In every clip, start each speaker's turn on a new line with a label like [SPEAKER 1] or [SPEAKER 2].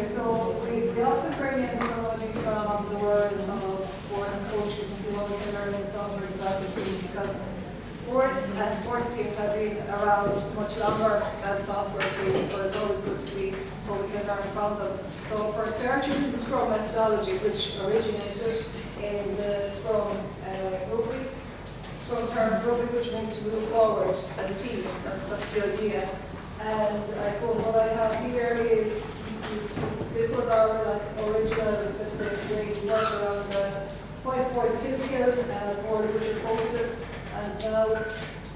[SPEAKER 1] Okay, so we often bring in somebody from the world of sports coaches to see what we can learn in software development teams, because sports and sports teams have been around much longer than software teams, but it's always good to see what we can learn from them. So for a start, using the Scrum methodology, which originated in the Scrum rubric, Scrum term rubric, which means to move forward as a team. That's the idea. And I suppose what I have here is, this was our original, let's say, way we worked around the whiteboard physical board with your post-its, and now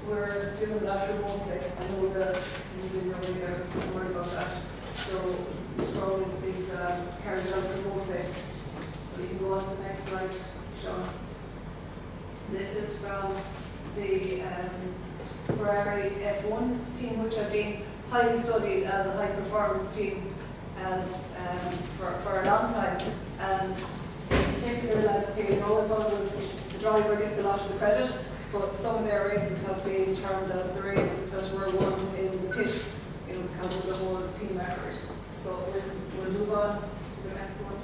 [SPEAKER 1] we're doing that remotely. I know the using over there, don't worry about that. So Scrum is carried out remotely. So you can go on to the next slide, Sean. This is from the Ferrari F1 team, which have been highly studied as a high performance team as for a long time, and in particular, like they always thought it was the driver gets a lot of the credit, but some of their races have been termed as the races that were won in the pit, because of the whole team effort. So we'll move on to the next one.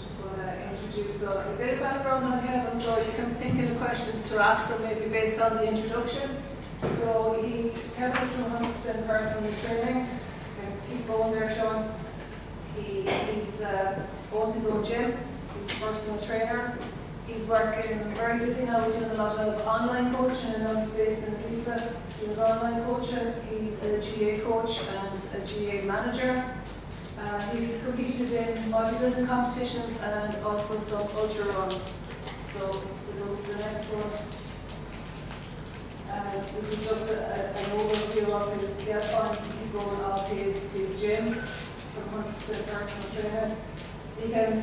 [SPEAKER 1] Just want to introduce a bit of background on Kevin, so you can think of questions to ask him maybe based on the introduction. So Kevin's from 100% personal training. Keep going there, Sean. He owns his own gym. He's a personal trainer. He's working very busy now, doing a lot of online coaching, and now he's based in Pisa. He was online coaching. He's a GA coach and a GA manager. He's competed in bodybuilding competitions and also some ultra runs. So we'll go to the next one. This is just an overview of his going off his gym from 100% personal trainer. You can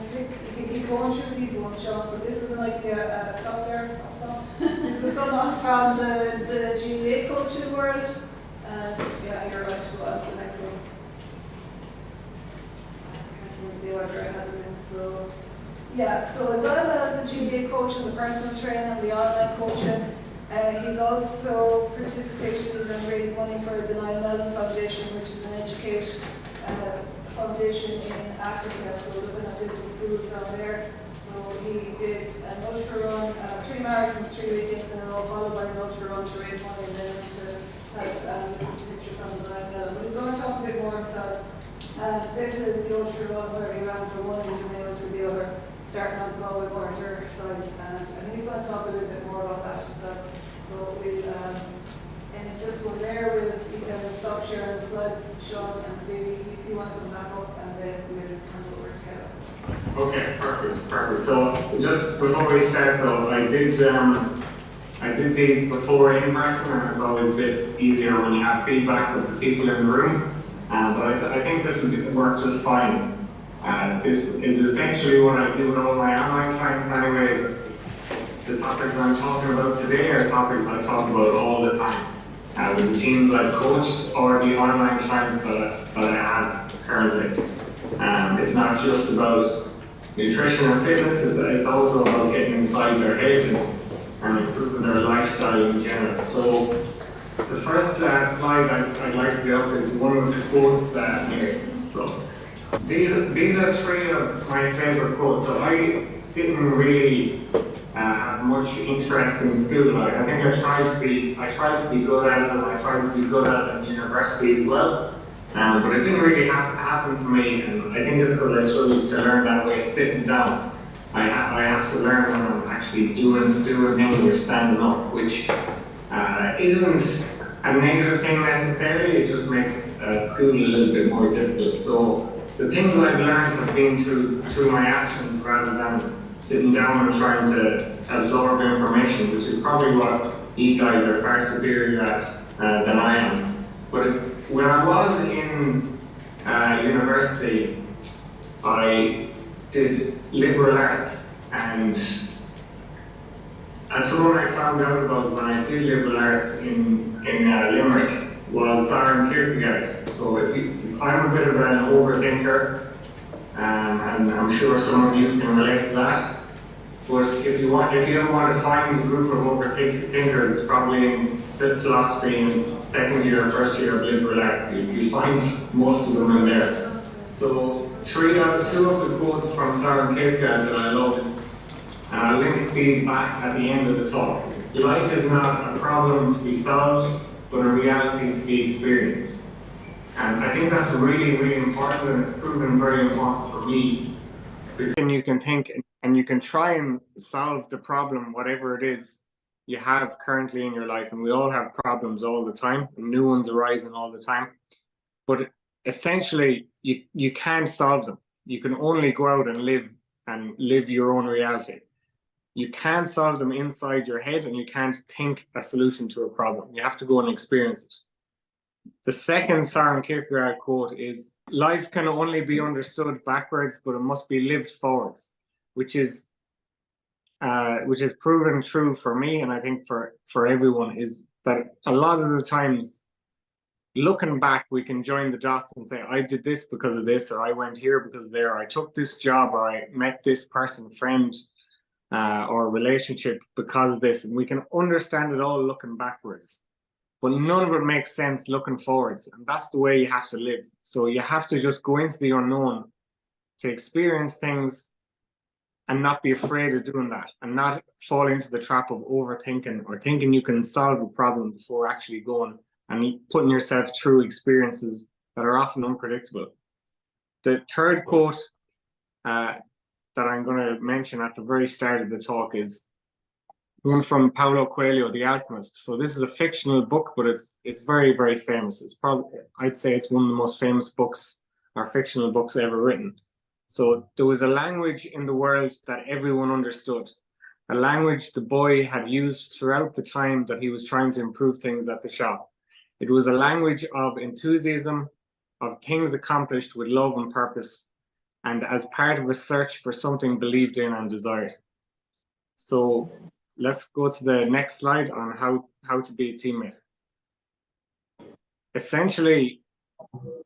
[SPEAKER 1] keep going through these ones, Sean. So this is an idea, stop there, stop. This is someone from the GA coaching world. And yeah, you're right, go on to the next one. I can't remember the order I had them in. So yeah, so as well as the GA coaching, the personal training, the online coaching, he's also participated and raised money for the Niall Mellon Foundation, which is an education foundation in Africa, so looking at building schools out there. So he did an ultra run, 3 marathons, 3 weekends in a row, followed by an ultra run to raise money, and then to help. This is a picture from the Niall Mellon, but he's going to talk a bit more himself. This is the ultra run where he ran from one end of Mayo to the other, starting on the Galway border side, and he's going to talk a little bit more about that himself. So we'll end this one there. You can stop sharing the slides, Sean, and maybe if you want to come back up, and then we'll hand over to Kevin.
[SPEAKER 2] Okay, perfect. So just before we start, so I did these before in person, and it's always a bit easier when you have feedback with the people in the room. But I think this will work just fine. This is essentially what I do with all my online clients anyways. The topics I'm talking about today are topics I talk about all the time with the teams I've coached or the online clients that I have currently. It's not just about nutrition and fitness, it's also about getting inside their head and improving their lifestyle in general. So the first slide I'd like to get up is one of the quotes here. So these are 3 of my favorite quotes. So I didn't really have much interest in school. I think I tried to be good at it, and I tried to be good at it in university as well. But it didn't really happen for me, and I think it's because I struggled to learn that way, sitting down. I have to learn when I'm actually doing things or standing up, which isn't a negative thing necessarily. It just makes school a little bit more difficult. So the things I've learned have been through my actions rather than sitting down and trying to absorb information, which is probably what you guys are far superior at than I am. But when I was in university, I did liberal arts, and someone I found out about when I did liberal arts in Limerick was Søren Kierkegaard. So if I'm a bit of an overthinker, and I'm sure some of you can relate to that. But if you don't want to find a group of overthinkers, it's probably in philosophy in second year or first year of liberal arts. You'll find most of them in there. So two of the quotes from Søren Kierkegaard that I love, and I'll link these back at the end of the talk. Life is not a problem to be solved, but a reality to be experienced. And I think that's really, really important, and it's proven very important for me. Because you can think and you can try and solve the problem, whatever it is you have currently in your life. And we all have problems all the time, and new ones arising all the time. But essentially, you can't solve them. You can only go out and live your own reality. You can't solve them inside your head, and you can't think a solution to a problem. You have to go and experience it. The second Søren Kierkegaard quote is, life can only be understood backwards, but it must be lived forwards, which is proven true for me, and I think for everyone, is that a lot of the times, looking back, we can join the dots and say, I did this because of this, or I went here because of there, or I took this job, or I met this person, friend, or relationship because of this. And we can understand it all looking backwards. But none of it makes sense looking forwards. And that's the way you have to live. So you have to just go into the unknown to experience things and not be afraid of doing that, and not fall into the trap of overthinking or thinking you can solve a problem before actually going and putting yourself through experiences that are often unpredictable. The third quote that I'm going to mention at the very start of the talk is one from Paulo Coelho, The Alchemist. So this is a fictional book, but it's very, very famous. It's probably, I'd say it's one of the most famous books or fictional books ever written. So there was a language in the world that everyone understood, a language the boy had used throughout the time that he was trying to improve things at the shop. It was a language of enthusiasm, of things accomplished with love and purpose, and as part of a search for something believed in and desired. So let's go to the next slide on how to be a teammate. Essentially,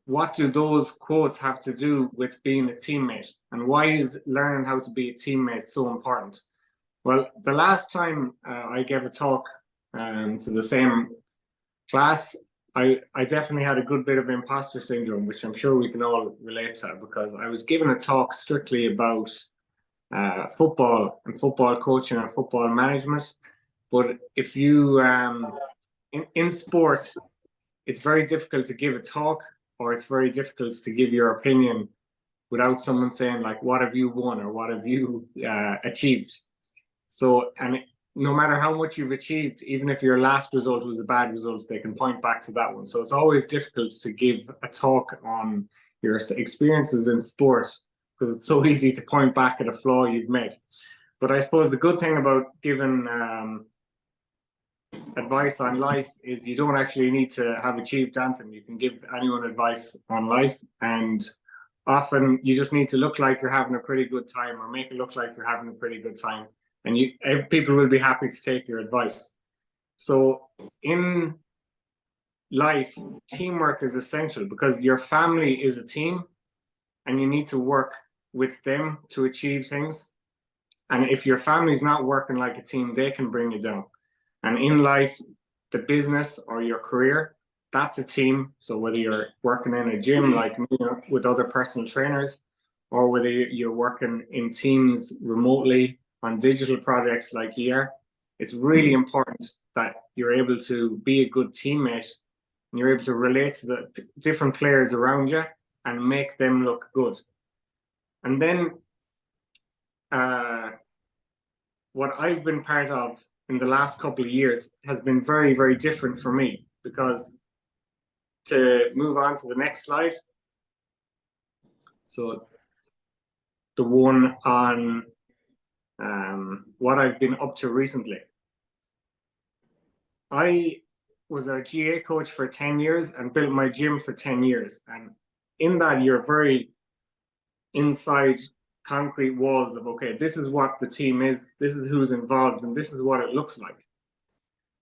[SPEAKER 2] what do those quotes have to do with being a teammate? And why is learning how to be a teammate so important? Well, the last time I gave a talk to the same class, I definitely had a good bit of imposter syndrome, which I'm sure we can all relate to, because I was given a talk strictly about football and football coaching and football management. But if you, in sport, it's very difficult to give a talk, or it's very difficult to give your opinion without someone saying, like, what have you won, or what have you achieved? So, and no matter how much you've achieved, even if your last result was a bad result, they can point back to that one. So it's always difficult to give a talk on your experiences in sport, because it's so easy to point back at a flaw you've made. But I suppose the good thing about giving advice on life is you don't actually need to have achieved anything. You can give anyone advice on life, and often you just need to look like you're having a pretty good time, or make it look like you're having a pretty good time, and people will be happy to take your advice. So in life, teamwork is essential, because your family is a team and you need to work with them to achieve things. And if your family's not working like a team, they can bring you down. And in life, the business or your career, that's a team. So whether you're working in a gym like me with other personal trainers, or whether you're working in teams remotely on digital projects like here, it's really important that you're able to be a good teammate, and you're able to relate to the different players around you and make them look good. And then what I've been part of in the last couple of years has been very, very different for me, because to move on to the next slide. So the one on what I've been up to recently. I was a GA coach for 10 years and built my gym for 10 years. And in that, you're very inside concrete walls of, okay, this is what the team is, this is who's involved, and this is what it looks like.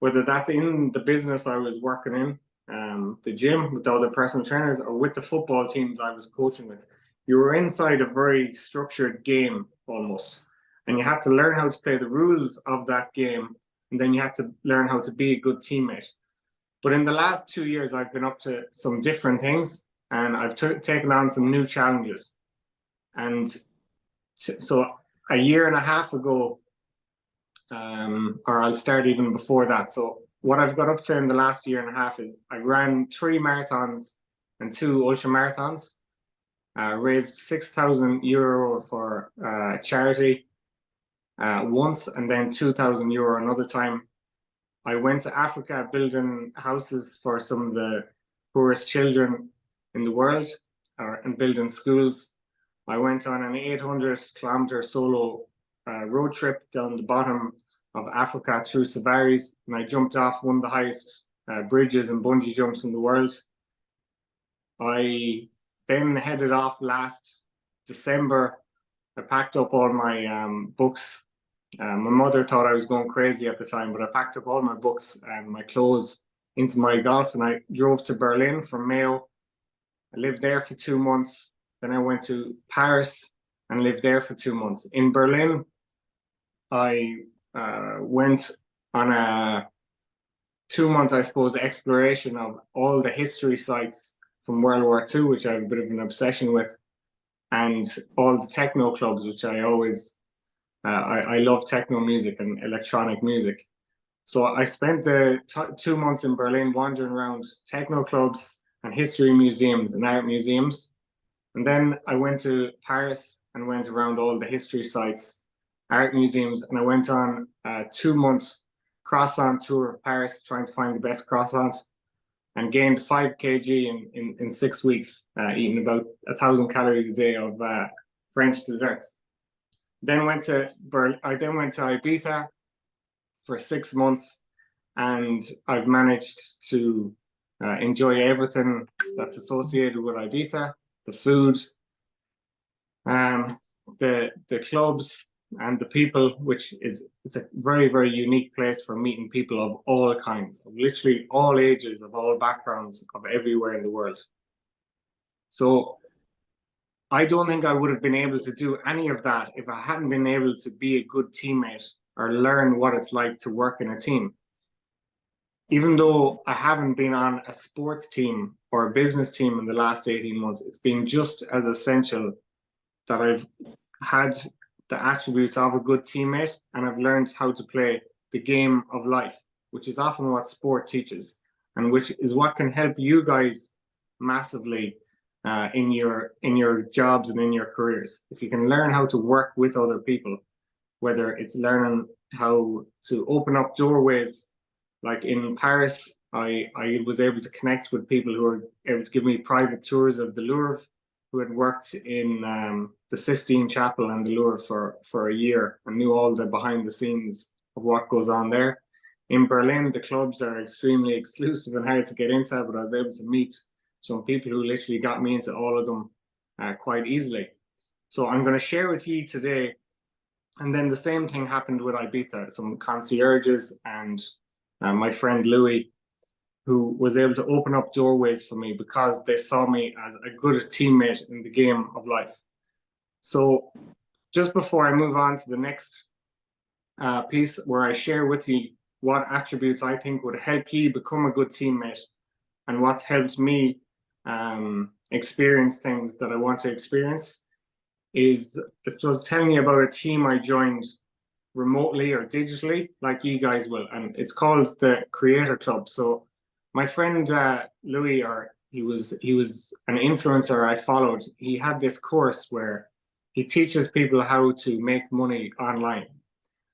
[SPEAKER 2] Whether that's in the business I was working in, the gym with the other personal trainers, or with the football teams I was coaching with, you were inside a very structured game almost. And you had to learn how to play the rules of that game, and then you had to learn how to be a good teammate. But in the last 2 years, I've been up to some different things, and I've taken on some new challenges. And so a year and a half ago, or I'll start even before that. So what I've got up to in the last year and a half is I ran 3 marathons and 2 ultra marathons, raised €6,000 for charity once, and then €2,000 another time. I went to Africa building houses for some of the poorest children in the world, and building schools. I went on an 800-kilometer solo road trip down the bottom of Africa through safaris, and I jumped off one of the highest bridges and bungee jumps in the world. I then headed off last December. I packed up all my books. My mother thought I was going crazy at the time, but I packed up all my books and my clothes into my golf, and I drove to Berlin from Mayo. I lived there for 2 months. Then I went to Paris and lived there for 2 months. In Berlin, I went on a 2-month, I suppose, exploration of all the history sites from World War II, which I have a bit of an obsession with, and all the techno clubs, which I always, I love techno music and electronic music. So I spent the 2 months in Berlin wandering around techno clubs and history museums and art museums. And then I went to Paris and went around all the history sites, art museums, and I went on a 2-month croissant tour of Paris, trying to find the best croissant, and gained 5 kg in 6 weeks, eating about 1,000 calories a day of French desserts. Then I then went to Ibiza for 6 months, and I've managed to enjoy everything that's associated with Ibiza: the food, the clubs, and the people, it's a very, very unique place for meeting people of all kinds, of literally all ages, of all backgrounds, of everywhere in the world. So I don't think I would have been able to do any of that if I hadn't been able to be a good teammate or learn what it's like to work in a team. Even though I haven't been on a sports team or a business team in the last 18 months, it's been just as essential that I've had the attributes of a good teammate, and I've learned how to play the game of life, which is often what sport teaches, and which is what can help you guys massively in your jobs and in your careers. If you can learn how to work with other people, whether it's learning how to open up doorways, like in Paris, I was able to connect with people who were able to give me private tours of the Louvre, who had worked in the Sistine Chapel and the Louvre for a year and knew all the behind the scenes of what goes on there. In Berlin, the clubs are extremely exclusive and hard to get into, but I was able to meet some people who literally got me into all of them quite easily. So I'm going to share with you today, and then the same thing happened with Ibiza, some concierges and my friend Louis, who was able to open up doorways for me because they saw me as a good teammate in the game of life. So just before I move on to the next piece, where I share with you what attributes I think would help you become a good teammate and what's helped me experience things that I want to experience, is I was telling you about a team I joined remotely or digitally, like you guys will, and it's called the Creator Club. So my friend Louis, or he was an influencer I followed. He had this course where he teaches people how to make money online,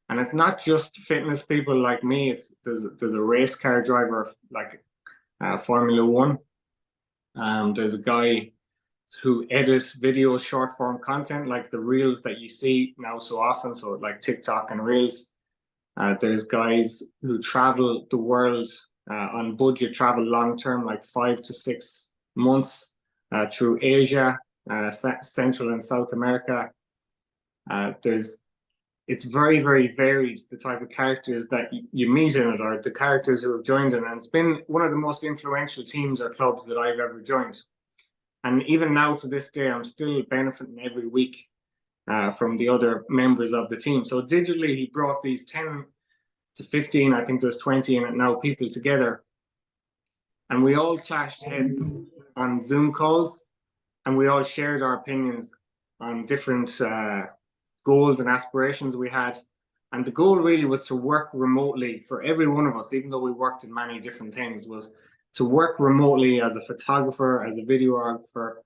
[SPEAKER 2] and it's not just fitness people like me. There's a race car driver like Formula One. There's a guy who edits videos, short form content, like the reels that you see now so often, so like TikTok and reels. There's guys who travel the world on budget travel long term, like 5 to 6 months through Asia, Central and South America. It's very, very varied, the type of characters that you meet in it, or the characters who have joined it. And it's been one of the most influential teams or clubs that I've ever joined. And even now to this day, I'm still benefiting every week from the other members of the team. So digitally, he brought these 10 to 15, I think there's 20 in it now, people together. And we all clashed heads on Zoom calls, and we all shared our opinions on different goals and aspirations we had. And the goal really was to work remotely for every one of us, even though we worked in many different things, was to work remotely as a photographer, as a videographer,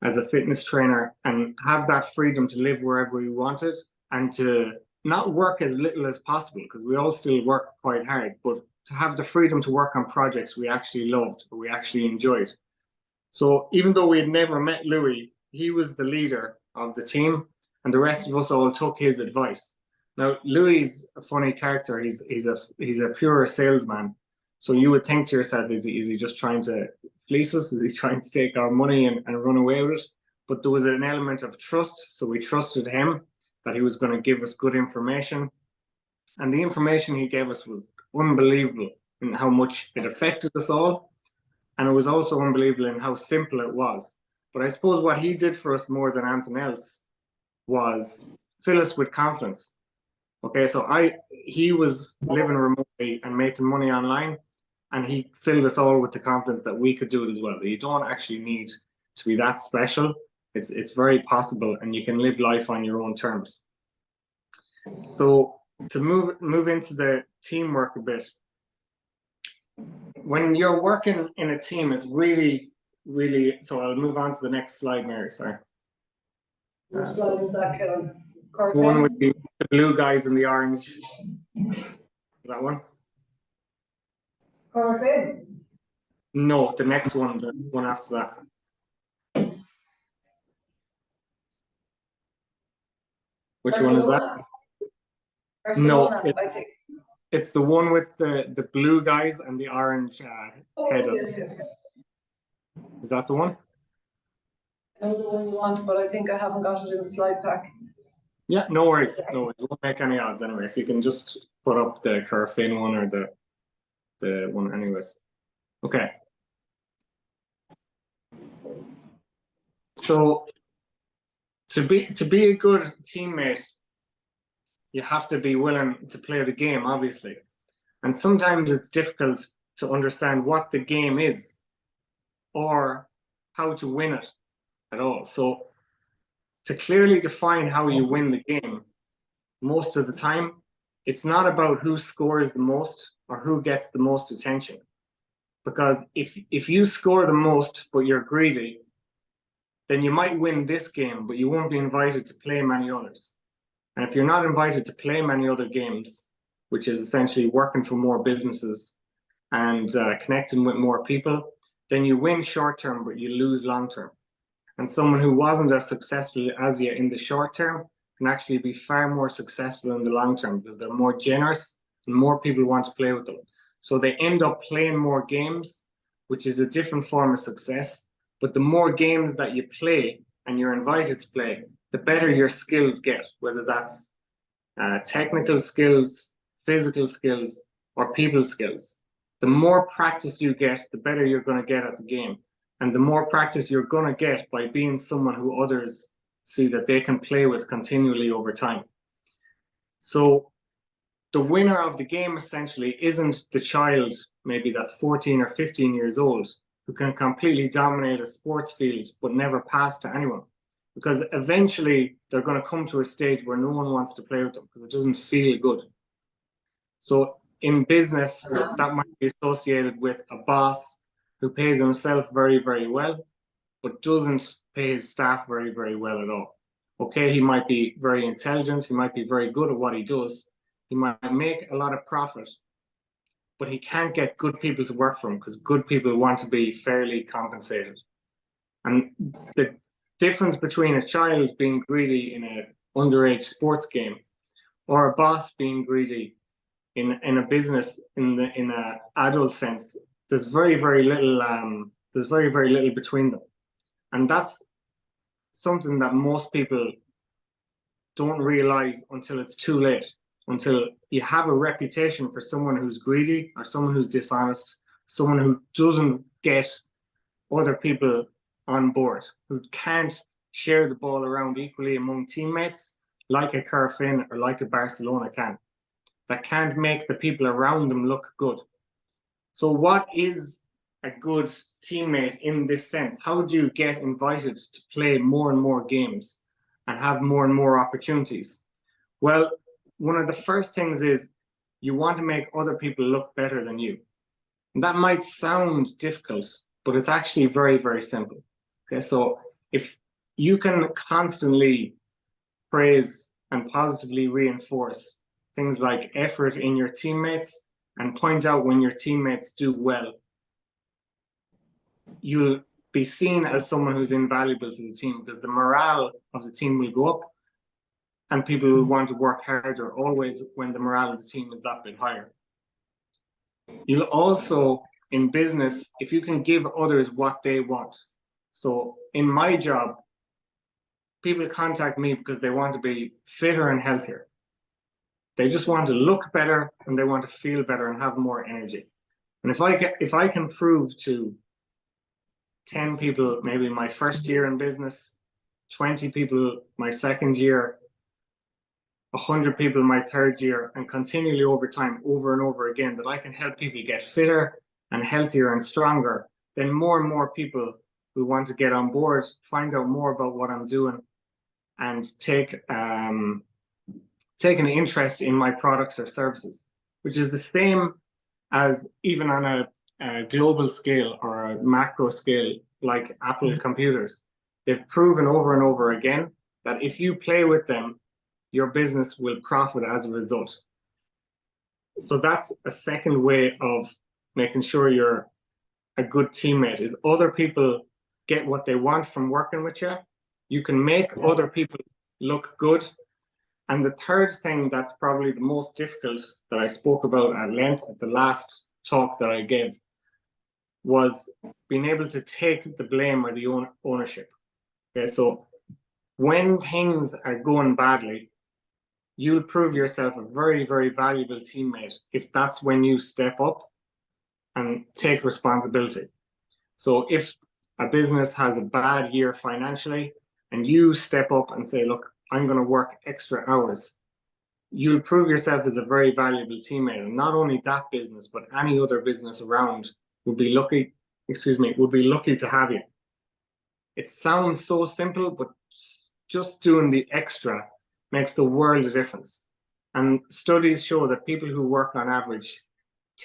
[SPEAKER 2] as a fitness trainer, and have that freedom to live wherever we wanted and to not work as little as possible, because we all still work quite hard, but to have the freedom to work on projects we actually loved or we actually enjoyed. So even though we had never met Louis, he was the leader of the team, and the rest of us all took his advice. Now, Louis is a funny character. He's a pure salesman. So you would think to yourself, is he just trying to fleece us? Is he trying to take our money and run away with it? But there was an element of trust. So we trusted him that he was going to give us good information. And the information he gave us was unbelievable in how much it affected us all. And it was also unbelievable in how simple it was. But I suppose what he did for us more than anything else was fill us with confidence. Okay, so he was living remotely and making money online, and he filled us all with the confidence that we could do it as well. You don't actually need to be that special. It's very possible, and you can live life on your own terms. So to move into the teamwork a bit, when you're working in a team, it's really, really. So I'll move on to the next slide, Mary. Sorry.
[SPEAKER 1] Which slide is that, Kevin?
[SPEAKER 2] The one with the blue guys and the orange. That one?
[SPEAKER 1] Perfect.
[SPEAKER 2] No, the next one, the one after that. Which one is that? No,
[SPEAKER 1] I think.
[SPEAKER 2] It's the one with the blue guys and the orange head.
[SPEAKER 1] Yes.
[SPEAKER 2] Is that the one?
[SPEAKER 1] I know the one you want, but I think I haven't got it in the slide pack.
[SPEAKER 2] Yeah, no worries. No worries. Won't make any odds anyway. If you can just put up the Carfin one or the one anyways. Okay. So to be a good teammate, you have to be willing to play the game, obviously. And sometimes it's difficult to understand what the game is or how to win it at all. So to clearly define how you win the game, most of the time, it's not about who scores the most or who gets the most attention. Because if you score the most, but you're greedy, then you might win this game, but you won't be invited to play many others. And if you're not invited to play many other games, which is essentially working for more businesses and connecting with more people, then you win short term, but you lose long term. And someone who wasn't as successful as you in the short term can actually be far more successful in the long term because they're more generous and more people want to play with them. So they end up playing more games, which is a different form of success. But the more games that you play and you're invited to play, the better your skills get, whether that's technical skills, physical skills, or people skills. The more practice you get, the better you're going to get at the game. And the more practice you're going to get by being someone who others see that they can play with continually over time. So the winner of the game essentially isn't the child, maybe that's 14 or 15 years old, who can completely dominate a sports field but never pass to anyone. Because eventually they're going to come to a stage where no one wants to play with them because it doesn't feel good. So in business, that might be associated with a boss who pays himself very, very well, but doesn't pay his staff very, very well at all. Okay, he might be very intelligent, he might be very good at what he does, he might make a lot of profit, but he can't get good people to work for him because good people want to be fairly compensated. And the difference between a child being greedy in an underage sports game or a boss being greedy in a business in a adult sense, there's very, very little between them. And that's something that most people don't realize until it's too late, until you have a reputation for someone who's greedy or someone who's dishonest, someone who doesn't get other people on board, who can't share the ball around equally among teammates like a Carfin or like a Barcelona can, that can't make the people around them look good. So what is a good teammate in this sense? How do you get invited to play more and more games and have more and more opportunities? Well, one of the first things is you want to make other people look better than you. And that might sound difficult, but it's actually very, very simple. Okay, so if you can constantly praise and positively reinforce things like effort in your teammates and point out when your teammates do well, you'll be seen as someone who's invaluable to the team, because the morale of the team will go up and people will want to work harder always when the morale of the team is that bit higher. You'll also, in business, if you can give others what they want. So in my job, people contact me because they want to be fitter and healthier. They just want to look better and they want to feel better and have more energy. And if I can prove to 10 people, maybe my first year in business, 20 people my second year, 100 people my third year, and continually over time, over and over again, that I can help people get fitter and healthier and stronger, then more and more people who want to get on board, find out more about what I'm doing, and take an interest in my products or services, which is the same as even on a global scale or a macro scale, like Apple computers. They've proven over and over again that if you play with them, your business will profit as a result. So that's a second way of making sure you're a good teammate, is other people get what they want from working with you. You can make other people look good. And the third thing that's probably the most difficult that I spoke about at length at the last talk that I gave was being able to take the blame or the ownership. Okay, so when things are going badly, you'll prove yourself a very, very valuable teammate if that's when you step up and take responsibility. So if a business has a bad year financially and you step up and say, look, I'm going to work extra hours, you'll prove yourself as a very valuable teammate. And not only that business, but any other business around would be lucky to have you. It sounds so simple, but just doing the extra makes the world of difference. And studies show that people who work on average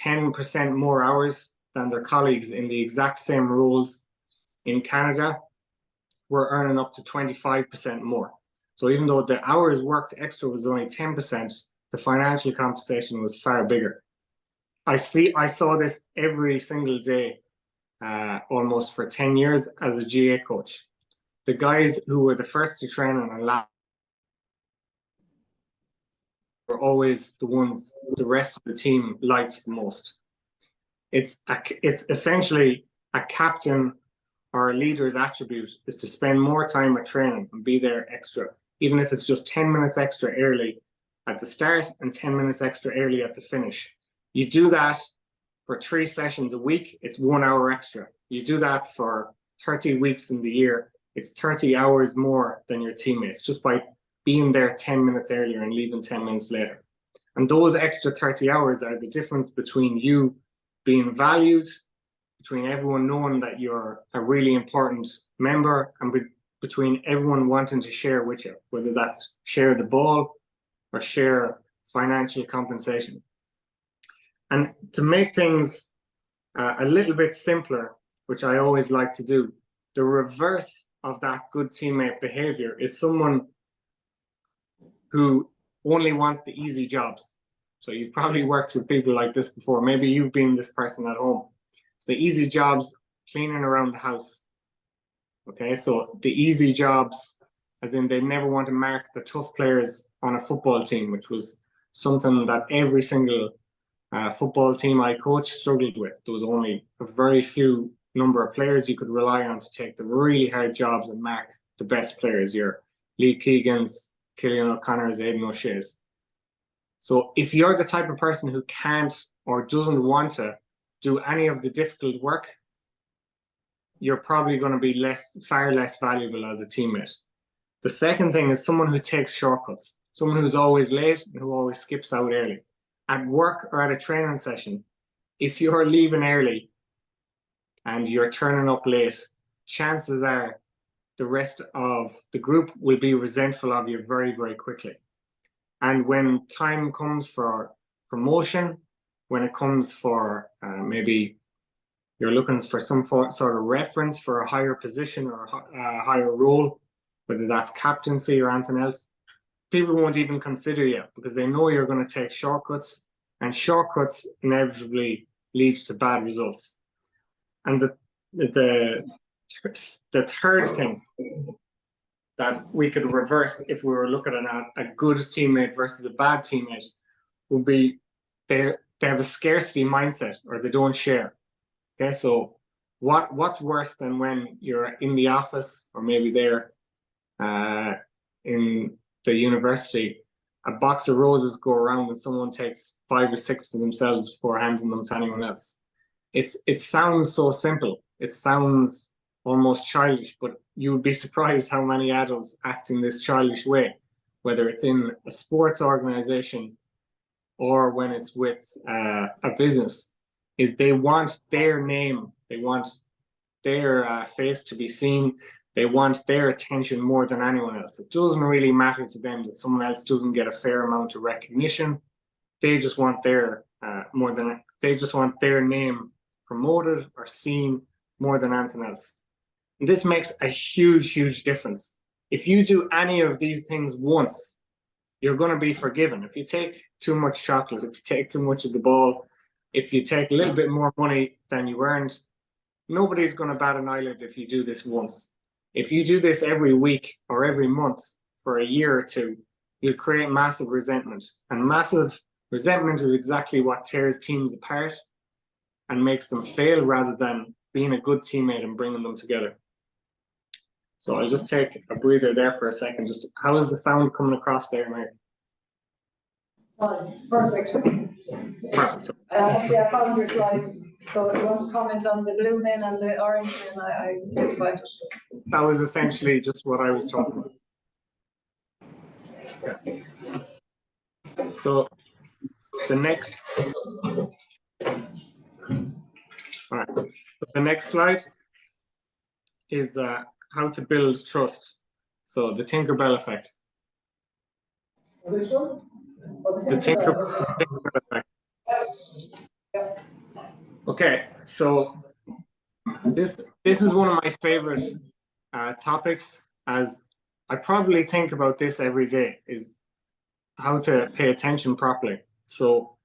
[SPEAKER 2] 10% more hours than their colleagues in the exact same roles in Canada were earning up to 25% more. So even though the hours worked extra was only 10%, the financial compensation was far bigger. I saw this every single day, almost for 10 years as a GA coach. The guys who were the first to train on a lap were always the ones the rest of the team liked the most. It's essentially a captain or a leader's attribute is to spend more time at training and be there extra, even if it's just 10 minutes extra early at the start and 10 minutes extra early at the finish. You do that for 3 sessions a week, it's 1 hour extra. You do that for 30 weeks in the year, it's 30 hours more than your teammates, just by being there 10 minutes earlier and leaving 10 minutes later. And those extra 30 hours are the difference between you being valued, between everyone knowing that you're a really important member, and between everyone wanting to share with you, whether that's share the ball or share financial compensation. And to make things a little bit simpler, which I always like to do, the reverse of that good teammate behavior is someone who only wants the easy jobs. So you've probably worked with people like this before. Maybe you've been this person at home. So the easy jobs, cleaning around the house. Okay, so the easy jobs, as in they never want to mark the tough players on a football team, which was something that every single football team I coached struggled with. There was only a very few number of players you could rely on to take the really hard jobs and mark the best players, your Lee Keegans, Killian O'Connor's, Aidan O'Shea's. So if you're the type of person who can't or doesn't want to do any of the difficult work, you're probably going to be far less valuable as a teammate. The second thing is someone who takes shortcuts, someone who's always late and who always skips out early. At work or at a training session, if you're leaving early and you're turning up late, chances are
[SPEAKER 3] the rest of the group will be resentful of you very, very quickly. And when time comes for promotion, when it comes for maybe you're looking for some sort of reference for a higher position or a higher role, whether that's captaincy or anything else, people won't even consider you because they know you're going to take shortcuts, and shortcuts inevitably leads to bad results. And the third thing that we could reverse if we were looking at a good teammate versus a bad teammate would be they have a scarcity mindset, or they don't share. Okay, so what's worse than when you're in the office or maybe there in the university, a box of roses go around and someone takes 5 or 6 for themselves before handing them to anyone else. It sounds so simple. It sounds almost childish, but you would be surprised how many adults act in this childish way, whether it's in a sports organization or when it's with a business, is they want their name, they want their face to be seen, they want their attention more than anyone else. It doesn't really matter to them that someone else doesn't get a fair amount of recognition. They just want their they just want their name promoted or seen more than anything else. And this makes a huge, huge difference. If you do any of these things once, you're going to be forgiven. If you take too much chocolate, if you take too much of the ball, if you take a little bit more money than you earned, nobody's going to bat an eyelid if you do this once. If you do this every week or every month for a year or two, you'll create massive resentment. And massive resentment is exactly what tears teams apart and makes them fail rather than being a good teammate and bringing them together. So I'll just take a breather there for a second. Just how is the sound coming across there, Mary?
[SPEAKER 1] Perfect.
[SPEAKER 3] Perfect.
[SPEAKER 1] Yeah, I found your slide. So if you want to comment on the blue men and the orange men, I did find it.
[SPEAKER 3] That was essentially just what I was talking about. Okay. So the next, all right. So the next slide is how to build trust. So the Tinkerbell effect.
[SPEAKER 1] Which one? Oh,
[SPEAKER 3] The Tinkerbell effect.
[SPEAKER 1] Yeah.
[SPEAKER 3] Okay, so this is one of my favorite topics, as I probably think about this every day, is how to pay attention properly. So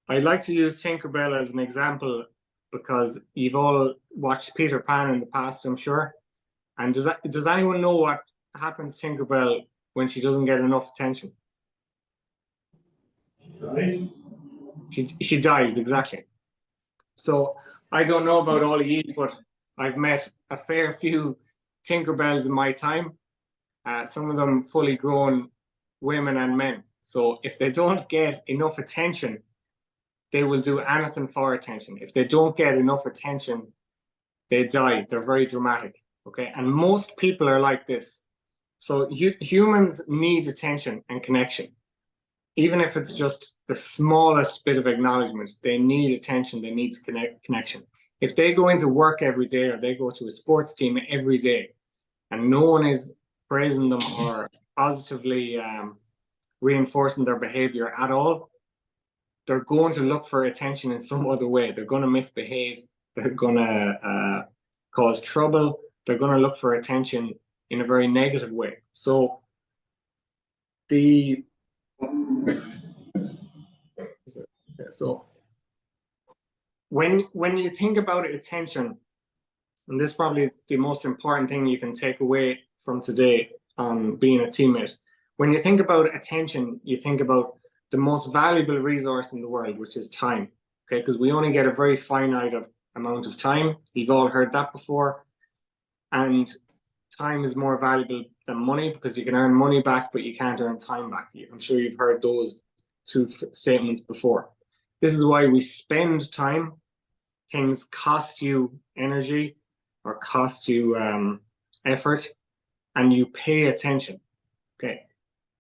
[SPEAKER 3] I like to use Tinkerbell as an example because you've all watched Peter Pan in the past, I'm sure. And does anyone know what happens to Tinkerbell when she doesn't get enough attention? She dies, exactly. So I don't know about all of you, but I've met a fair few Tinkerbells in my time. Some of them fully grown women and men. So if they don't get enough attention, they will do anything for attention. If they don't get enough attention, they die. They're very dramatic. Okay, and most people are like this. So humans need attention and connection. Even if it's just the smallest bit of acknowledgement, they need attention, they need connection. If they go into work every day or they go to a sports team every day and no one is praising them or positively reinforcing their behavior at all, they're going to look for attention in some other way. They're going to misbehave, they're going to cause trouble, they're going to look for attention in a very negative way. So when you think about attention, and this is probably the most important thing you can take away from today on being a teammate. When you think about attention, you think about the most valuable resource in the world, which is time. Okay, because we only get a very finite amount of time. You've all heard that before. And time is more valuable than money because you can earn money back, but you can't earn time back. I'm sure you've heard those two statements before. This is why we spend time. Things cost you energy or cost you effort, and you pay attention. Okay,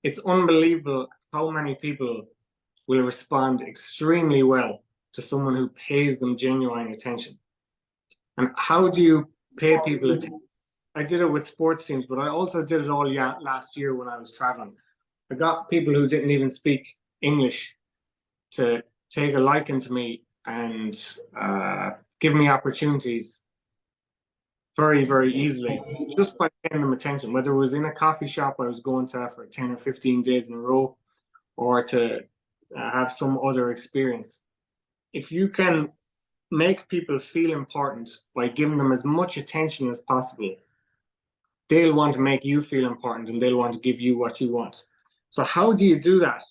[SPEAKER 3] it's unbelievable how many people will respond extremely well to someone who pays them genuine attention. And how do you pay people attention? I did it with sports teams, but I also did it all last year when I was traveling. I got people who didn't even speak English to take a liking to me and give me opportunities very, very easily, just by paying them attention. Whether it was in a coffee shop I was going to for 10 or 15 days in a row, or to have some other experience. If you can make people feel important by giving them as much attention as possible, they'll want to make you feel important and they'll want to give you what you want. So how do you do that?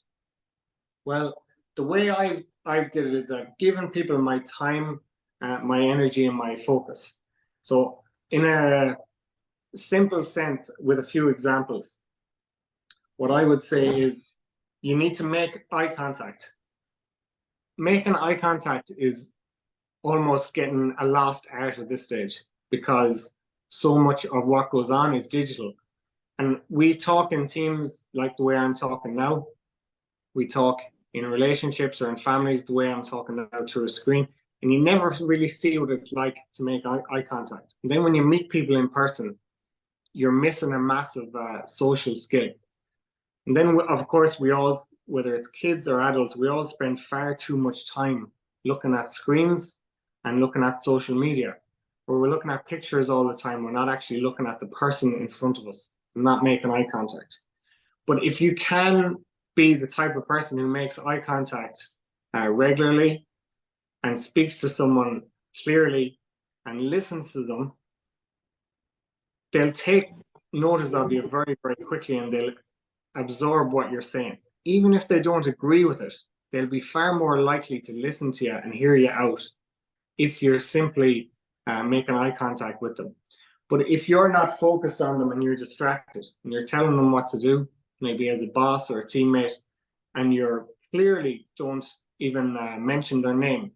[SPEAKER 3] Well, the way I've did it is I've given people my time, my energy, and my focus. So in a simple sense, with a few examples, what I would say is you need to make eye contact. Making eye contact is almost getting a lost art at this stage, because so much of what goes on is digital. And we talk in teams like the way I'm talking now. We talk in relationships or in families the way I'm talking now through a screen. And you never really see what it's like to make eye contact. And then when you meet people in person, you're missing a massive social skill. And then, of course, we all, whether it's kids or adults, we all spend far too much time looking at screens and looking at social media, where we're looking at pictures all the time. We're not actually looking at the person in front of us and not making eye contact. But if you can be the type of person who makes eye contact regularly and speaks to someone clearly and listens to them, they'll take notice of you very, very quickly, and they'll absorb what you're saying. Even if they don't agree with it, they'll be far more likely to listen to you and hear you out if you're simply making eye contact with them. But if you're not focused on them and you're distracted and you're telling them what to do, maybe as a boss or a teammate, and you're clearly don't even mention their name,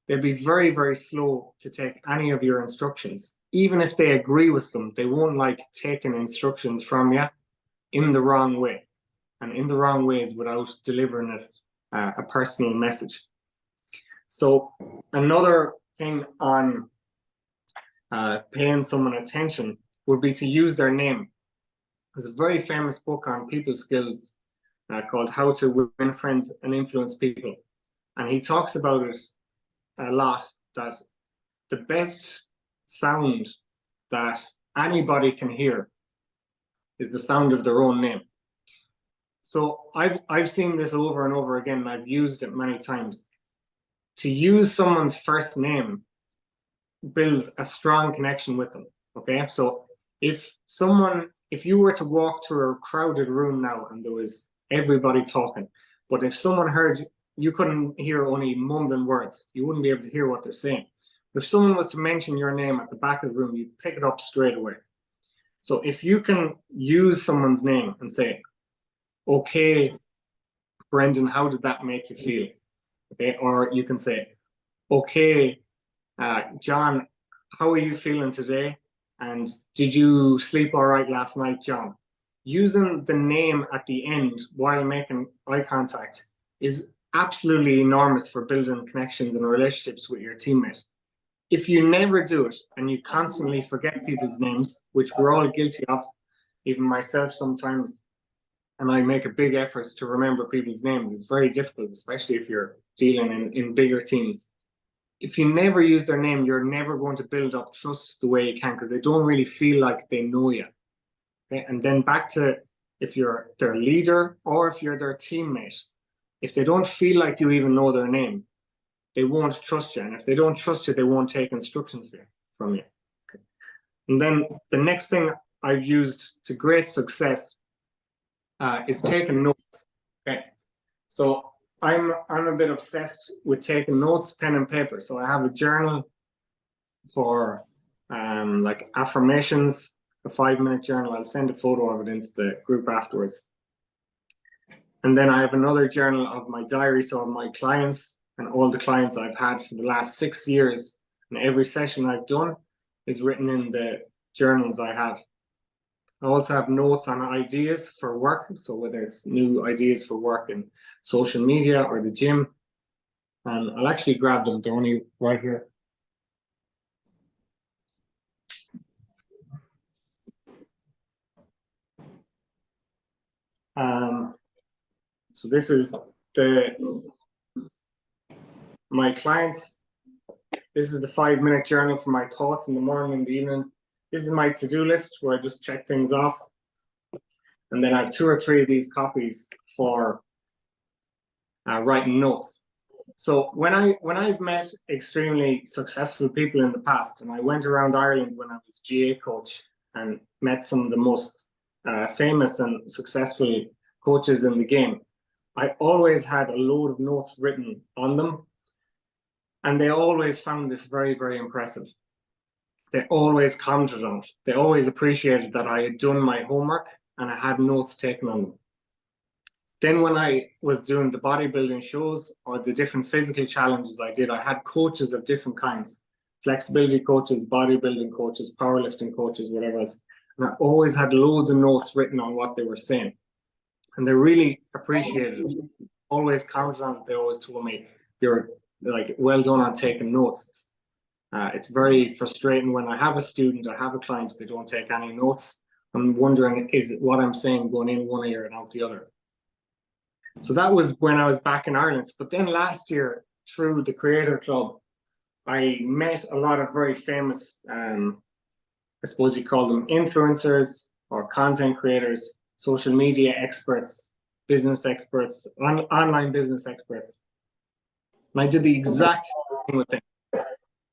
[SPEAKER 3] they'll be very, very slow to take any of your instructions. Even if they agree with them, they won't like taking instructions from you in the wrong way. And in the wrong ways without delivering it a personal message. So another thing on paying someone attention would be to use their name. There's a very famous book on people skills called How to Win Friends and Influence People. And he talks about it a lot, that the best sound that anybody can hear is the sound of their own name. So I've seen this over and over again, and I've used it many times. To use someone's first name builds a strong connection with them. Okay, so if you were to walk through a crowded room now and there was everybody talking, but if someone heard you couldn't hear only mumbling words, you wouldn't be able to hear what they're saying. But if someone was to mention your name at the back of the room, you'd pick it up straight away. So if you can use someone's name and say, okay, Brendan, how did that make you feel? Okay, or you can say, okay, John, how are you feeling today? And did you sleep all right last night, John? Using the name at the end while making eye contact is absolutely enormous for building connections and relationships with your teammates. If you never do it and you constantly forget people's names, which we're all guilty of, even myself sometimes, and I make a big effort to remember people's names. It's very difficult, especially if you're dealing in bigger teams. If you never use their name, you're never going to build up trust the way you can, because they don't really feel like they know you. Okay? And then back to if you're their leader or if you're their teammate, if they don't feel like you even know their name, they won't trust you. And if they don't trust you, they won't take instructions from you. Okay? And then the next thing I've used to great success is taking notes. Okay, so I'm a bit obsessed with taking notes, pen and paper. So I have a journal for like affirmations, a 5-minute journal. I'll send a photo of it into the group afterwards. And then I have another journal of my diary, so of my clients and all the clients I've had for the last 6 years. And every session I've done is written in the journals I have. I also have notes on ideas for work, so whether it's new ideas for work in social media or the gym. And I'll actually grab them, they're only right here. So this is my clients. This is the 5-minute journal for my thoughts in the morning and the evening. This is my to-do list where I just check things off. And then I have 2 or 3 of these copies for writing notes. So when I've met extremely successful people in the past, and I went around Ireland when I was GA coach and met some of the most famous and successful coaches in the game, I always had a load of notes written on them, and they always found this very, very impressive. They always commented on it. They always appreciated that I had done my homework and I had notes taken on them. Then when I was doing the bodybuilding shows or the different physical challenges I did, I had coaches of different kinds, flexibility coaches, bodybuilding coaches, powerlifting coaches, whatever else. And I always had loads of notes written on what they were saying. And they really appreciated it. Always commented on it. They always told me, you're like, well done on taking notes. It's very frustrating when I have a student, I have a client, they don't take any notes. I'm wondering, is it what I'm saying going in one ear and out the other? So that was when I was back in Ireland. But then last year, through the Creator Club, I met a lot of very famous, I suppose you call them influencers or content creators, social media experts, business experts, online business experts. And I did the exact same thing with them.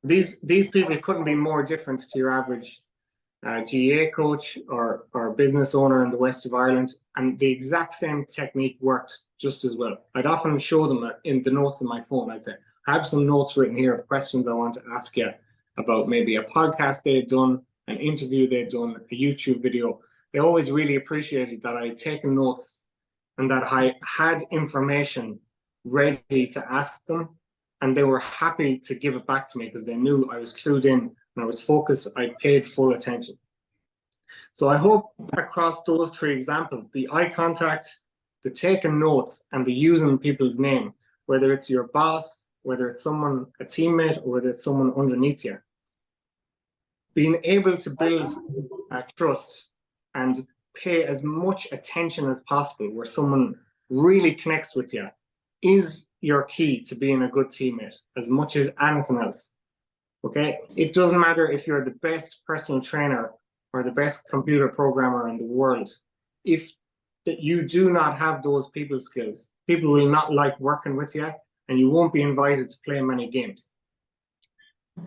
[SPEAKER 3] These people couldn't be more different to your average GA coach or business owner in the west of Ireland, and the exact same technique worked just as well. I'd often show them in the notes on my phone. I'd say, I have some notes written here of questions I want to ask you about maybe a podcast they'd done, an interview they'd done, a YouTube video. They always really appreciated that I had taken notes and that I had information ready to ask them, and they were happy to give it back to me because they knew I was clued in and I was focused. I paid full attention. So I hope across those 3 examples, the eye contact, the taking notes, and the using people's name, whether it's your boss, whether it's someone, a teammate, or whether it's someone underneath you, being able to build trust and pay as much attention as possible where someone really connects with you is your key to being a good teammate as much as anything else. Okay, it doesn't matter if you're the best personal trainer or the best computer programmer in the world. If you do not have those people skills, people will not like working with you and you won't be invited to play many games.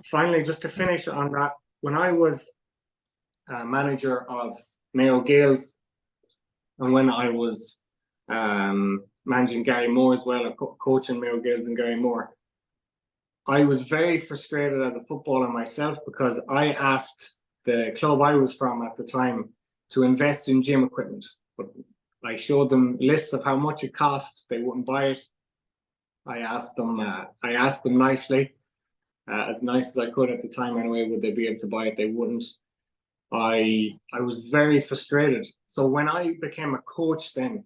[SPEAKER 3] Finally, just to finish on that, when I was manager of Mayo Gales and when I was managing Gary Moore as well, coaching Mayo Gales and Gary Moore, I was very frustrated as a footballer myself because I asked the club I was from at the time to invest in gym equipment. But I showed them lists of how much it cost. They wouldn't buy it. I asked them nicely, as nice as I could at the time anyway, would they be able to buy it? They wouldn't. I was very frustrated. So when I became a coach then,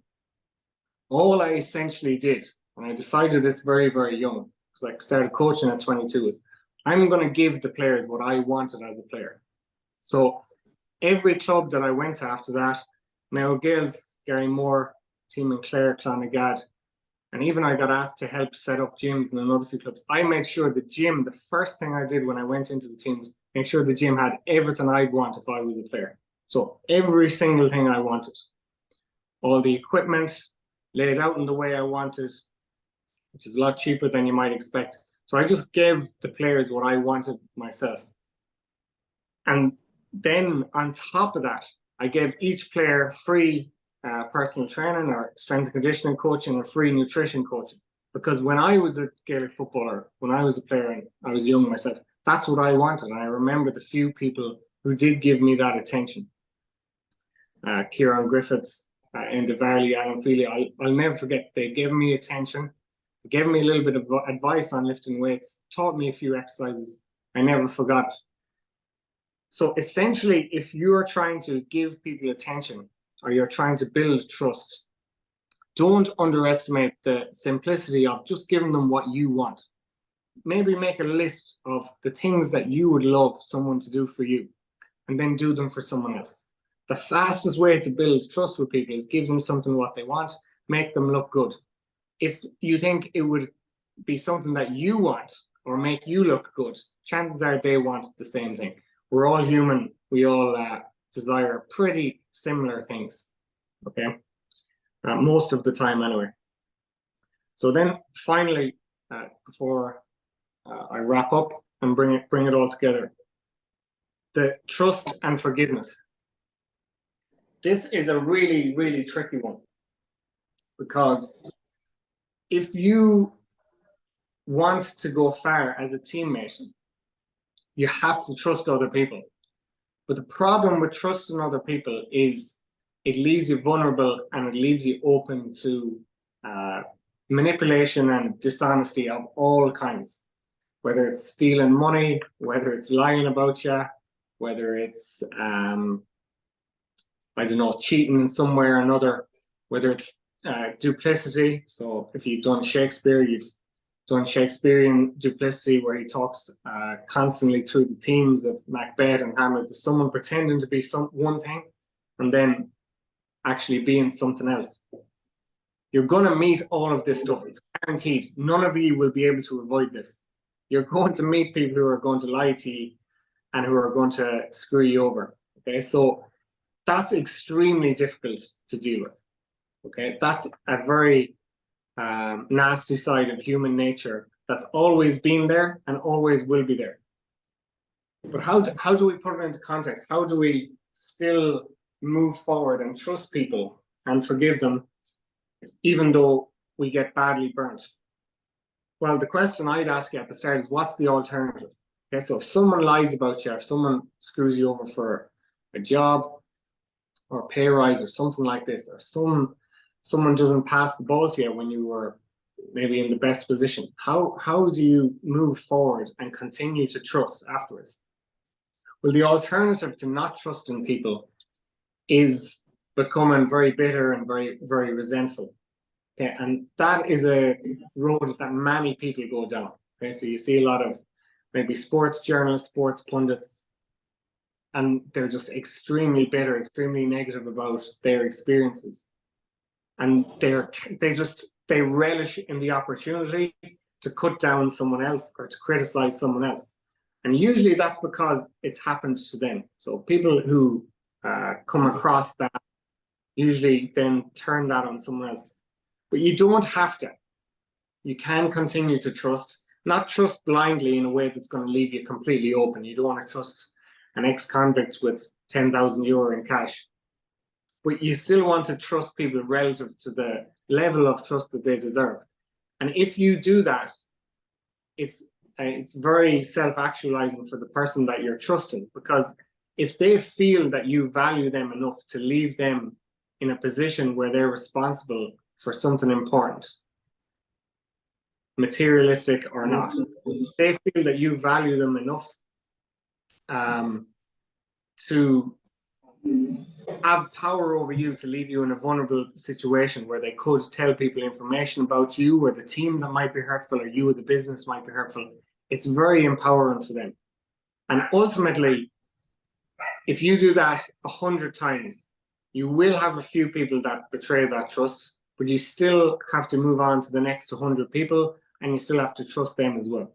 [SPEAKER 3] all I essentially did, and I decided this very, very young, because I started coaching at 22, is I'm going to give the players what I wanted as a player. So every club that I went to after that, Mayo Gales, Gary Moore, Team in Clare, Clonagad, and even I got asked to help set up gyms in another few clubs. I made sure the gym, the first thing I did when I went into the team was make sure the gym had everything I'd want if I was a player. So every single thing I wanted. All the equipment laid out in the way I wanted, which is a lot cheaper than you might expect. So I just gave the players what I wanted myself. And then on top of that, I gave each player free personal training or strength and conditioning coaching or free nutrition coaching. Because when I was a Gaelic footballer, when I was a player and I was young myself, that's what I wanted. And I remember the few people who did give me that attention. Kieran Griffiths, Enda Varley, Alan Feely, I'll never forget. They gave me attention, gave me a little bit of advice on lifting weights, taught me a few exercises. I never forgot it. So essentially, if you're trying to give people attention or you're trying to build trust, don't underestimate the simplicity of just giving them what you want. Maybe make a list of the things that you would love someone to do for you and then do them for someone else. The fastest way to build trust with people is give them something what they want, make them look good. If you think it would be something that you want or make you look good, chances are they want the same thing. We're all human. We all desire pretty similar things, okay? Most of the time anyway. So then finally, before I wrap up and bring it all together, the trust and forgiveness. This is a really, really tricky one, because if you want to go far as a teammate, you have to trust other people. But the problem with trusting other people is it leaves you vulnerable and it leaves you open to manipulation and dishonesty of all kinds, whether it's stealing money, whether it's lying about you, whether it's, I don't know, cheating in some way or another, whether it's duplicity. So if you've done Shakespeare, you've done Shakespearean duplicity, where he talks constantly through the themes of Macbeth and Hamlet, to someone pretending to be one thing and then actually being something else. You're going to meet all of this stuff. It's guaranteed. None of you will be able to avoid this. You're going to meet people who are going to lie to you and who are going to screw you over. Okay, so that's extremely difficult to deal with. Okay, that's a very nasty side of human nature that's always been there and always will be there. But how do we put it into context? How do we still move forward and trust people and forgive them, even though we get badly burnt? Well, the question I'd ask you at the start is, what's the alternative? Okay, so if someone lies about you, if someone screws you over for a job or a pay rise or something like this, or someone doesn't pass the ball to you when you were maybe in the best position, how do you move forward and continue to trust afterwards? Well, the alternative to not trusting people is becoming very bitter and very, very resentful. Okay, and that is a road that many people go down. Okay, so you see a lot of maybe sports journalists, sports pundits, and they're just extremely bitter, extremely negative about their experiences. And they relish in the opportunity to cut down someone else or to criticize someone else. And usually that's because it's happened to them. So people who come across that usually then turn that on someone else. But you don't have to. You can continue to trust, not trust blindly in a way that's going to leave you completely open. You don't want to trust an ex-convict with 10,000 euro in cash. But you still want to trust people relative to the level of trust that they deserve. And if you do that, it's very self-actualizing for the person that you're trusting, because if they feel that you value them enough to leave them in a position where they're responsible for something important, materialistic or not, they feel that you value them enough to have power over you, to leave you in a vulnerable situation where they could tell people information about you or the team that might be hurtful, or you or the business might be hurtful. It's very empowering for them. And ultimately, if you do that 100 times, you will have a few people that betray that trust, but you still have to move on to the next 100 people, and you still have to trust them as well.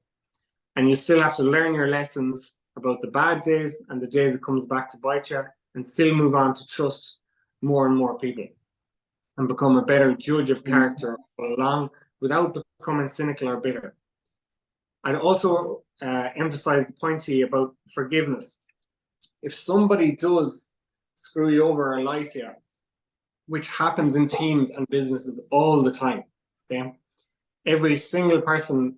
[SPEAKER 3] And you still have to learn your lessons about the bad days and the days it comes back to bite you, and still move on to trust more and more people and become a better judge of character all along without becoming cynical or bitter. I'd also emphasize the point to you about forgiveness. If somebody does screw you over or lie to you, which happens in teams and businesses all the time, okay? Every single person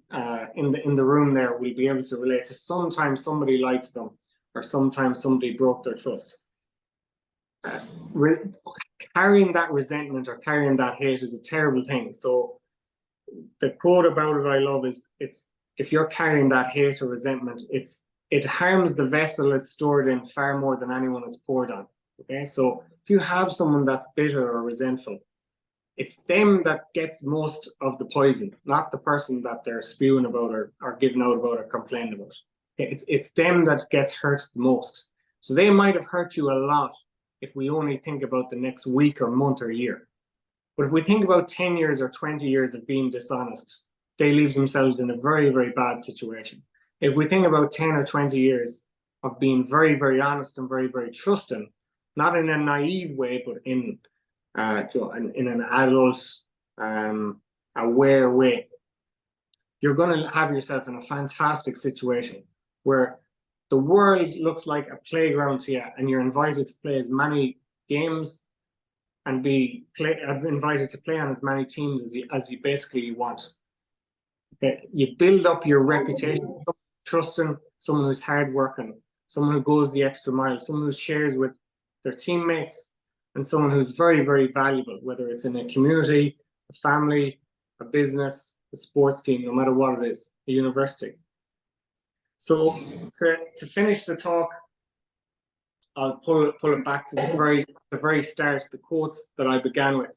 [SPEAKER 3] in the room there will be able to relate to sometimes somebody lied to them, or sometimes somebody broke their trust. Carrying that resentment or carrying that hate is a terrible thing. So the quote about it I love is, if you're carrying that hate or resentment, it harms the vessel it's stored in far more than anyone it's poured on. Okay, so if you have someone that's bitter or resentful, it's them that gets most of the poison, not the person that they're spewing about or giving out about or complaining about. Okay, it's them that gets hurt the most. So they might have hurt you a lot, if we only think about the next week or month or year. But if we think about 10 years or 20 years of being dishonest, they leave themselves in a very, very bad situation. If we think about 10 or 20 years of being very, very honest and very, very trusting, not in a naive way, but in an adult, aware way, you're going to have yourself in a fantastic situation where the world looks like a playground to you, and you're invited to play as many games and invited to play on as many teams as you basically want. Okay? You build up your reputation, trusting, someone who's hardworking, someone who goes the extra mile, someone who shares with their teammates, and someone who's very, very valuable, whether it's in a community, a family, a business, a sports team, no matter what it is, a university. So to finish the talk, I'll pull it back to the very start, the quotes that I began with.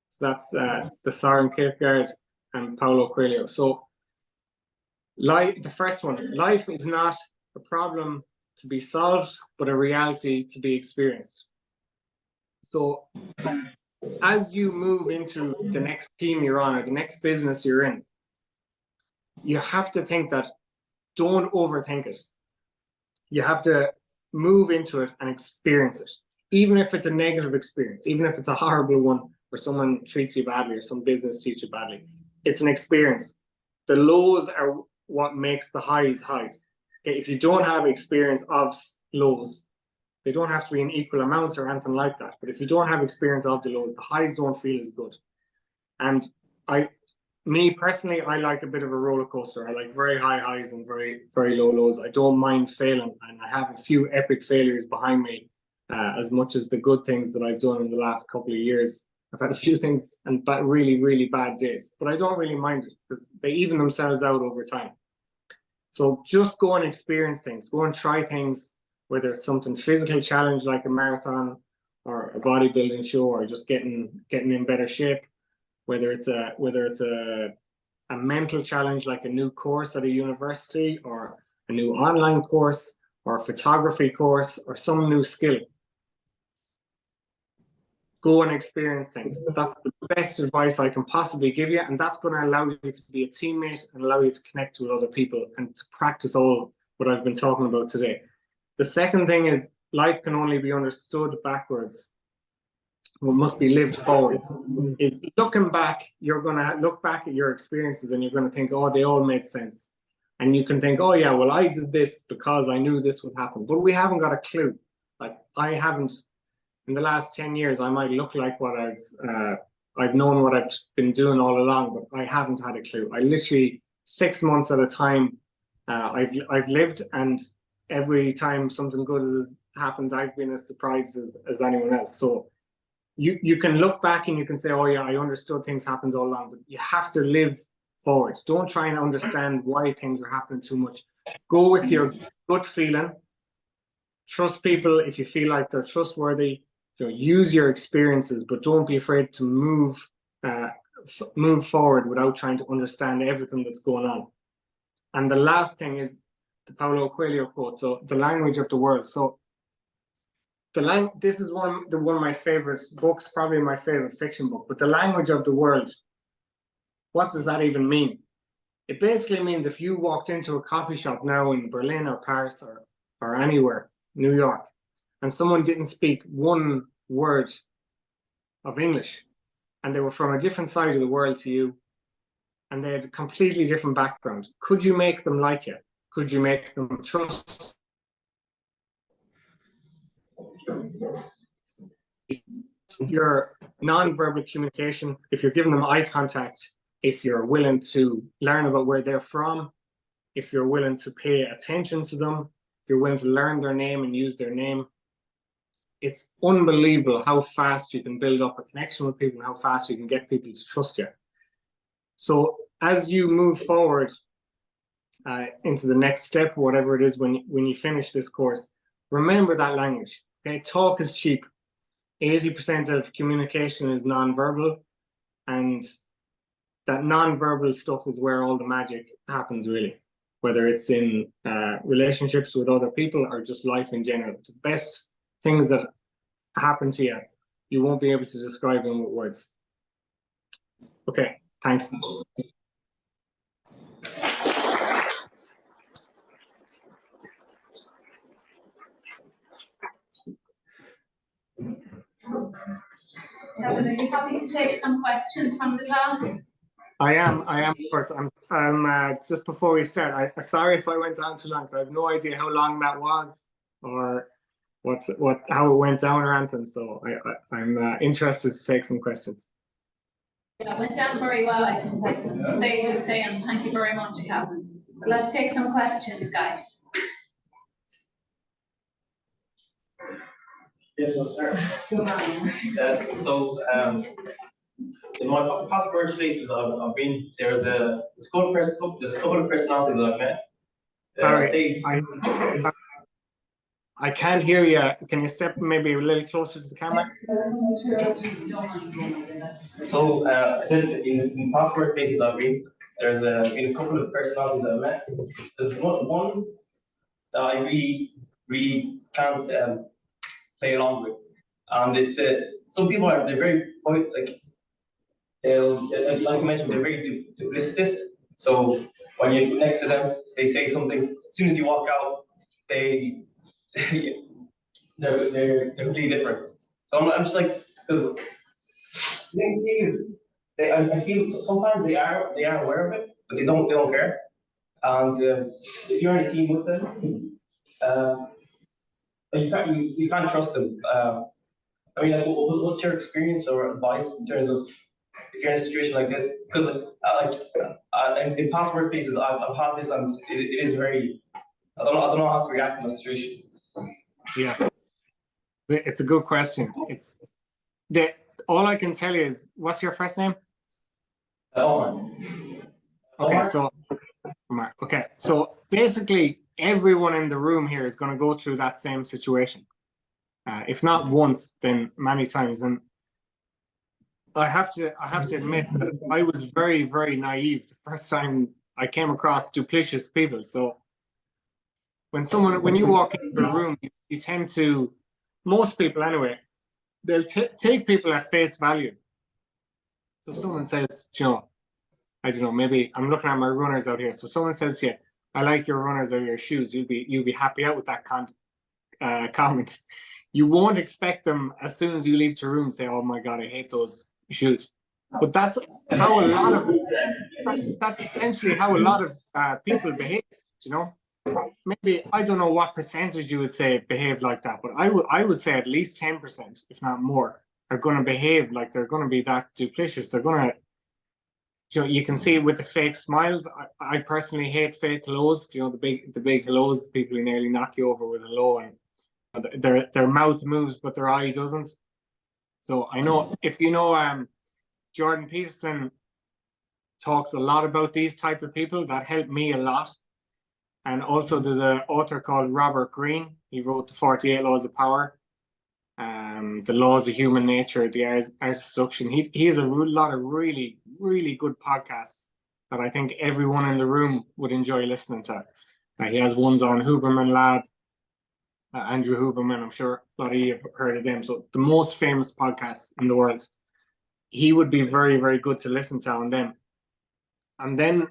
[SPEAKER 3] So that's the Søren Kierkegaard and Paulo Coelho. So the first one, life is not a problem to be solved, but a reality to be experienced. So as you move into the next team you're on or the next business you're in, you have to think that, don't overthink it. You have to move into it and experience it. Even if it's a negative experience, even if it's a horrible one where someone treats you badly or some business treats you badly, it's an experience. The lows are what makes the highs highs. Okay, if you don't have experience of lows, they don't have to be in equal amounts or anything like that. But if you don't have experience of the lows, the highs don't feel as good. And me personally, I like a bit of a roller coaster. I like very high highs and very, very low lows. I don't mind failing, and I have a few epic failures behind me, as much as the good things that I've done in the last couple of years. I've had a few things and really, really bad days, but I don't really mind it because they even themselves out over time. So just go and experience things, go and try things, whether it's something physical challenge like a marathon or a bodybuilding show, or just getting in better shape. Whether it's a mental challenge like a new course at a university, or a new online course, or a photography course, or some new skill. Go and experience things. That's the best advice I can possibly give you, and that's going to allow you to be a teammate and allow you to connect with other people and to practice all what I've been talking about today. The second thing is, life can only be understood backwards. What must be lived forwards. Is looking back, you're going to look back at your experiences and you're going to think, oh, they all made sense. And you can think, oh yeah, well, I did this because I knew this would happen. But we haven't got a clue. Like, I haven't, in the last 10 years, I might look like what I've known what I've been doing all along, but I haven't had a clue. I literally, 6 months at a time, I've lived, and every time something good has happened, I've been as surprised as anyone else. So you can look back and you can say, oh yeah, I understood things happened all along, but you have to live forward. Don't try and understand why things are happening too much. Go with your gut feeling. Trust people if you feel like they're trustworthy. So use your experiences, but don't be afraid to move forward without trying to understand everything that's going on. And the last thing is the Paulo Coelho quote. So the language of the world. So this is one of my favorite books, probably my favorite fiction book. But the language of the world, what does that even mean? It basically means if you walked into a coffee shop now in Berlin or Paris or anywhere, New York, and someone didn't speak one word of English, and they were from a different side of the world to you, and they had a completely different background, could you make them like you? Could you make them trust? Your non-verbal communication, if you're giving them eye contact, if you're willing to learn about where they're from, if you're willing to pay attention to them, if you're willing to learn their name and use their name, it's unbelievable how fast you can build up a connection with people and how fast you can get people to trust you. So as you move forward into the next step, whatever it is, when you finish this course, remember that language. Okay, talk is cheap. 80% of communication is non-verbal, and that non-verbal stuff is where all the magic happens, really, whether it's in relationships with other people or just life in general. The best things that happen to you, you won't be able to describe them with words. Okay, thanks.
[SPEAKER 4] Kevin, are you happy to take some questions from the class?
[SPEAKER 3] I am, of course. I'm just before we start, sorry if I went on too long, so I have no idea how long that was or how it went down or anything. So I'm interested to take some questions.
[SPEAKER 4] Yeah, it went down very well. I think I can safely say, and thank you very much, Kevin. But let's take some questions, guys.
[SPEAKER 5] Yes, I'll start. In my past workplaces I've been, there's a couple of personalities I've met.
[SPEAKER 3] Sorry, I can't hear you. Can you step maybe a little closer to the camera?
[SPEAKER 5] So I said in past workplaces I've been, there's been a couple of personalities I've met. There's one that I really can't play along with, and it's some people they're very like like you mentioned, they're very duplicitous. So when you're next to them, they say something. As soon as you walk out, they're completely different. So I'm just like, because the thing is, I feel sometimes they are aware of it, but they don't care. And if you're in a team with them, you can't trust them. I mean, like, what's your experience or advice in terms of if you're in a situation like this? Because in past workplaces, I've had this, and it is very. I don't know how to react in that situation.
[SPEAKER 3] Yeah, it's a good question. All I can tell you is, what's your first name?
[SPEAKER 5] Omar.
[SPEAKER 3] Okay, so Omar. Okay, so basically, everyone in the room here is going to go through that same situation. If not once, then many times. And I have to admit that I was very, very naive the first time I came across duplicitous people. So when you walk into a room, you tend to, most people anyway, they'll take people at face value. So someone says, Joe, I don't know, maybe I'm looking at my runners out here. So someone says to you, I like your runners or your shoes. You'll be happy out with that comment. You won't expect them as soon as you leave the room say, oh my God, I hate those shoes. But that's essentially how a lot of people behave, you know. Maybe I don't know what percentage you would say behave like that, but I would say at least 10%, if not more, are going to behave like they're going to be that duplicitous. They're going to, you can see it with the fake smiles. I personally hate fake hellos. The big hellos, the people who nearly knock you over with a hello, and their mouth moves but their eye doesn't. So I know if you know Jordan Peterson talks a lot about these type of people. That helped me a lot. And also there's an author called Robert Greene. He wrote the 48 Laws of Power, the Laws of Human Nature, the Art of Seduction. He has a lot of really, really good podcasts that I think everyone in the room would enjoy listening to. He has ones on Huberman Lab, Andrew Huberman. I'm sure a lot of you have heard of them. So the most famous podcasts in the world. He would be very, very good to listen to on them. And then,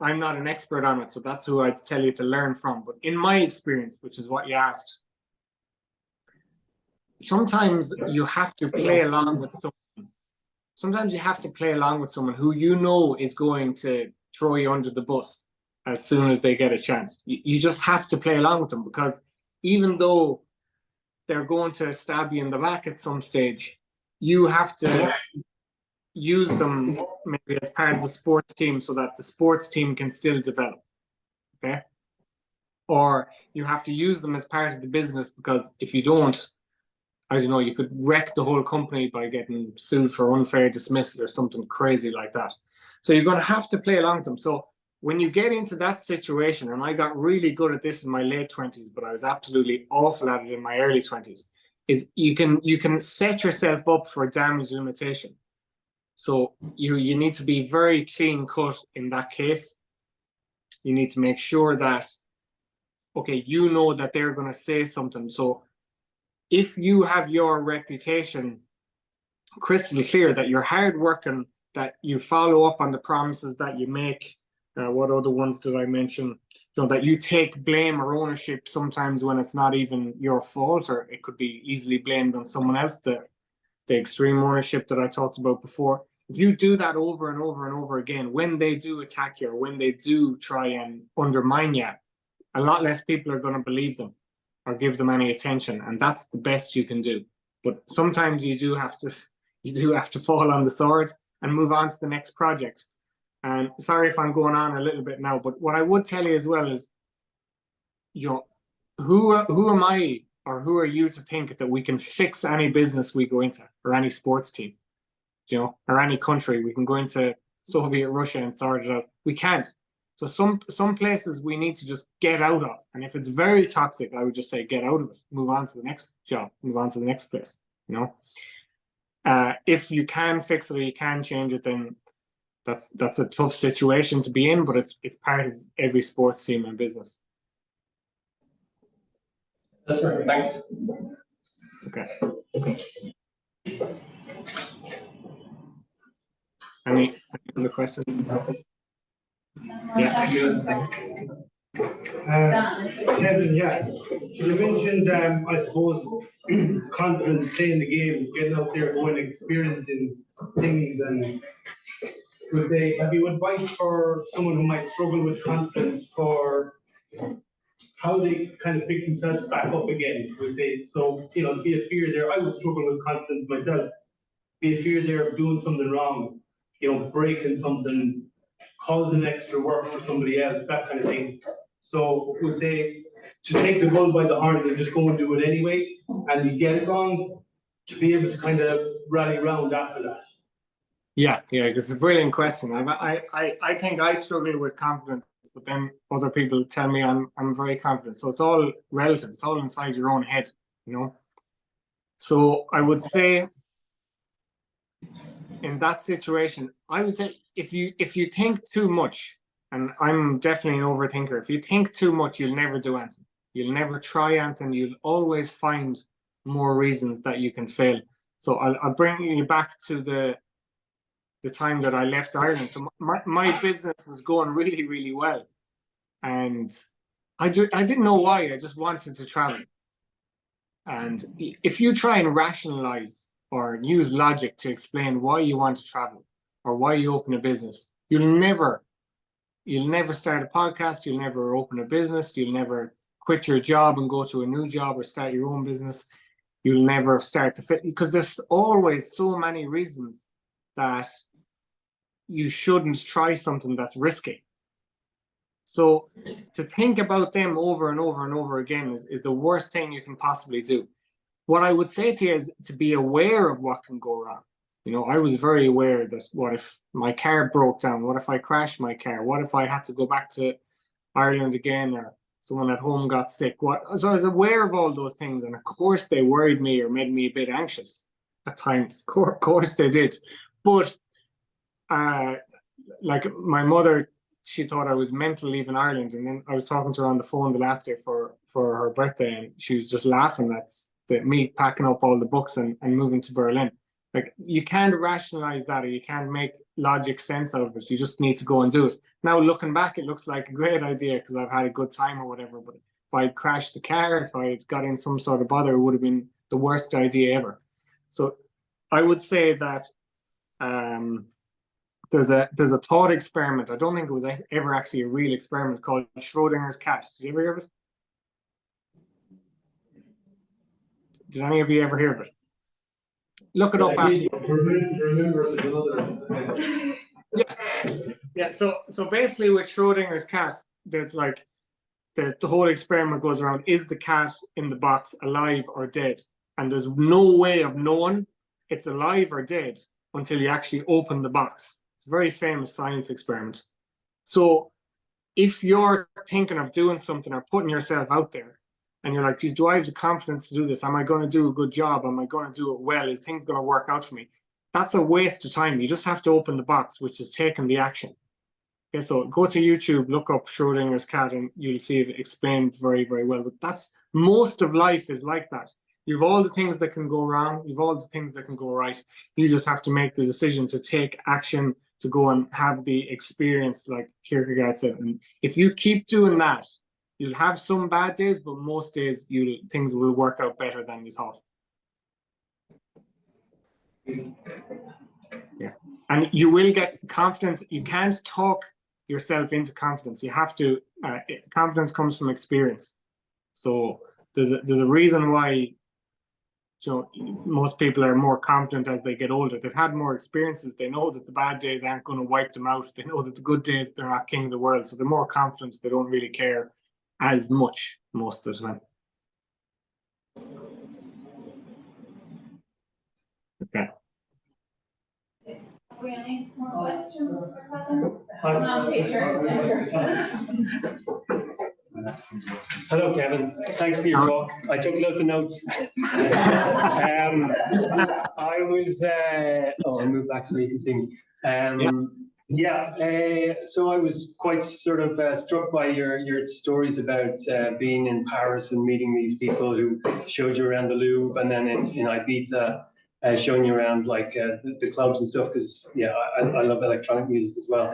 [SPEAKER 3] I'm not an expert on it, so that's who I'd tell you to learn from. But in my experience, which is what you asked, sometimes you have to play along with someone. Sometimes you have to play along with someone who you know is going to throw you under the bus as soon as they get a chance. You just have to play along with them, because even though they're going to stab you in the back at some stage, you have to use them maybe as part of a sports team so that the sports team can still develop. Okay? Or you have to use them as part of the business, because if you don't, I don't know, you could wreck the whole company by getting sued for unfair dismissal or something crazy like that. So you're going to have to play along with them. So when you get into that situation, and I got really good at this in my late 20s, but I was absolutely awful at it in my early 20s, is you can set yourself up for damage limitation. So you need to be very clean cut in that case. You need to make sure that, okay, you know that they're going to say something. So if you have your reputation crystal clear, that you're hardworking, that you follow up on the promises that you make, what other ones did I mention? So that you take blame or ownership sometimes when it's not even your fault, or it could be easily blamed on someone else. The extreme ownership that I talked about before. If you do that over and over and over again, when they do attack you or when they do try and undermine you, a lot less people are going to believe them or give them any attention, and that's the best you can do. But sometimes you do have to fall on the sword and move on to the next project. And sorry if I'm going on a little bit now, but what I would tell you as well is, who am I or who are you to think that we can fix any business we go into, or any sports team, or any country? We can go into Soviet Russia and sort it out. We can't. So some places we need to just get out of. And if it's very toxic, I would just say get out of it. Move on to the next job. Move on to the next place. If you can fix it or you can change it, then that's a tough situation to be in, but it's part of every sports team and business.
[SPEAKER 5] That's perfect. Thanks.
[SPEAKER 3] Okay. Any other questions? Yeah.
[SPEAKER 6] Kevin, yeah, you mentioned, I suppose, confidence, playing the game, getting out there, going, experiencing things, and would say, have you advice for someone who might struggle with confidence for how they kind of pick themselves back up again? Would say, so, be a fear there. I would struggle with confidence myself. Be a fear there of doing something wrong, breaking something, causing extra work for somebody else, that kind of thing. So we say to take the bull by the horns and just go and do it anyway, and you get it wrong, to be able to kind of rally around after that.
[SPEAKER 3] Yeah, it's a brilliant question. I think I struggle with confidence, but then other people tell me I'm very confident. So it's all relative. It's all inside your own head, So I would say, in that situation, I would say if you think too much, and I'm definitely an overthinker, if you think too much, you'll never do anything. You'll never try anything. You'll always find more reasons that you can fail. So I'll bring you back to the time that I left Ireland. So my business was going really, really well. And I didn't know why. I just wanted to travel. And if you try and rationalize or use logic to explain why you want to travel or why you open a business, you'll never start a podcast, you'll never open a business, you'll never quit your job and go to a new job or start your own business. You'll never start to fit, because there's always so many reasons that you shouldn't try something that's risky. So to think about them over and over and over again is the worst thing you can possibly do. What I would say to you is to be aware of what can go wrong. I was very aware that what if my car broke down? What if I crashed my car? What if I had to go back to Ireland again, or someone at home got sick? So I was aware of all those things, and of course they worried me or made me a bit anxious at times. Of course they did. But like my mother, she thought I was meant to leave in Ireland, and then I was talking to her on the phone the last day for her birthday, and she was just laughing at me packing up all the books and moving to Berlin. Like, you can't rationalize that, or you can't make logic sense out of it. You just need to go and do it. Now, looking back, it looks like a great idea because I've had a good time or whatever. But if I'd crashed the car, if I'd got in some sort of bother, it would have been the worst idea ever. So I would say that there's a thought experiment. I don't think it was ever actually a real experiment, called Schrodinger's cat. Did you ever hear of it? Did any of you ever hear of it? Look it up after. Yeah. So basically, with Schrodinger's cat, there's like the whole experiment goes around: is the cat in the box alive or dead? And there's no way of knowing it's alive or dead until you actually open the box. It's a very famous science experiment. So if you're thinking of doing something or putting yourself out there, and you're like, geez, do I have the confidence to do this? Am I going to do a good job? Am I going to do it well? Is things going to work out for me? That's a waste of time. You just have to open the box, which is taking the action. Okay, so go to YouTube, look up Schrodinger's cat, and you'll see it explained very, very well. But that's, most of life is like that. You've all the things that can go wrong. You've all the things that can go right. You just have to make the decision to take action, to go and have the experience, like Kierkegaard said. And if you keep doing that, you'll have some bad days, but most days things will work out better than you thought. Yeah. And you will get confidence. You can't talk yourself into confidence. You have to, confidence comes from experience. So there's a reason why, you know, most people are more confident as they get older. They've had more experiences. They know that the bad days aren't going to wipe them out. They know that the good days, they're not king of the world. So they're more confident. They don't really care as much most of the time. Okay.
[SPEAKER 4] Have we any more questions for Peter?
[SPEAKER 7] Hello, Kevin. Thanks for your talk. I took loads of notes. I was, I'll move back so you can see me. So I was quite sort of struck by your stories about being in Paris and meeting these people who showed you around the Louvre, and then in Ibiza, showing you around like the clubs and stuff, because I love electronic music as well.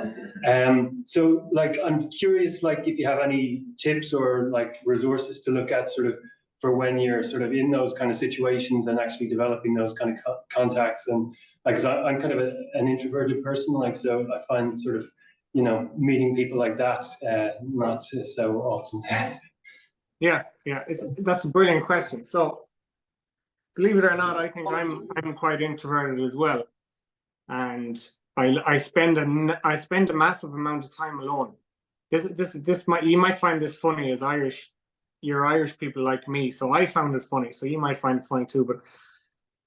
[SPEAKER 7] So like I'm curious, like if you have any tips or like resources to look at sort of for when you're sort of in those kind of situations and actually developing those kind of contacts. And like, 'cause I'm kind of an introverted person, like, so I find sort of, you know, meeting people like that not so often.
[SPEAKER 3] That's a brilliant question. So believe it or not, I think I'm quite introverted as well, and I spend a massive amount of time alone. You might find this funny as Irish. You're Irish people like me, so I found it funny. So you might find it funny too. But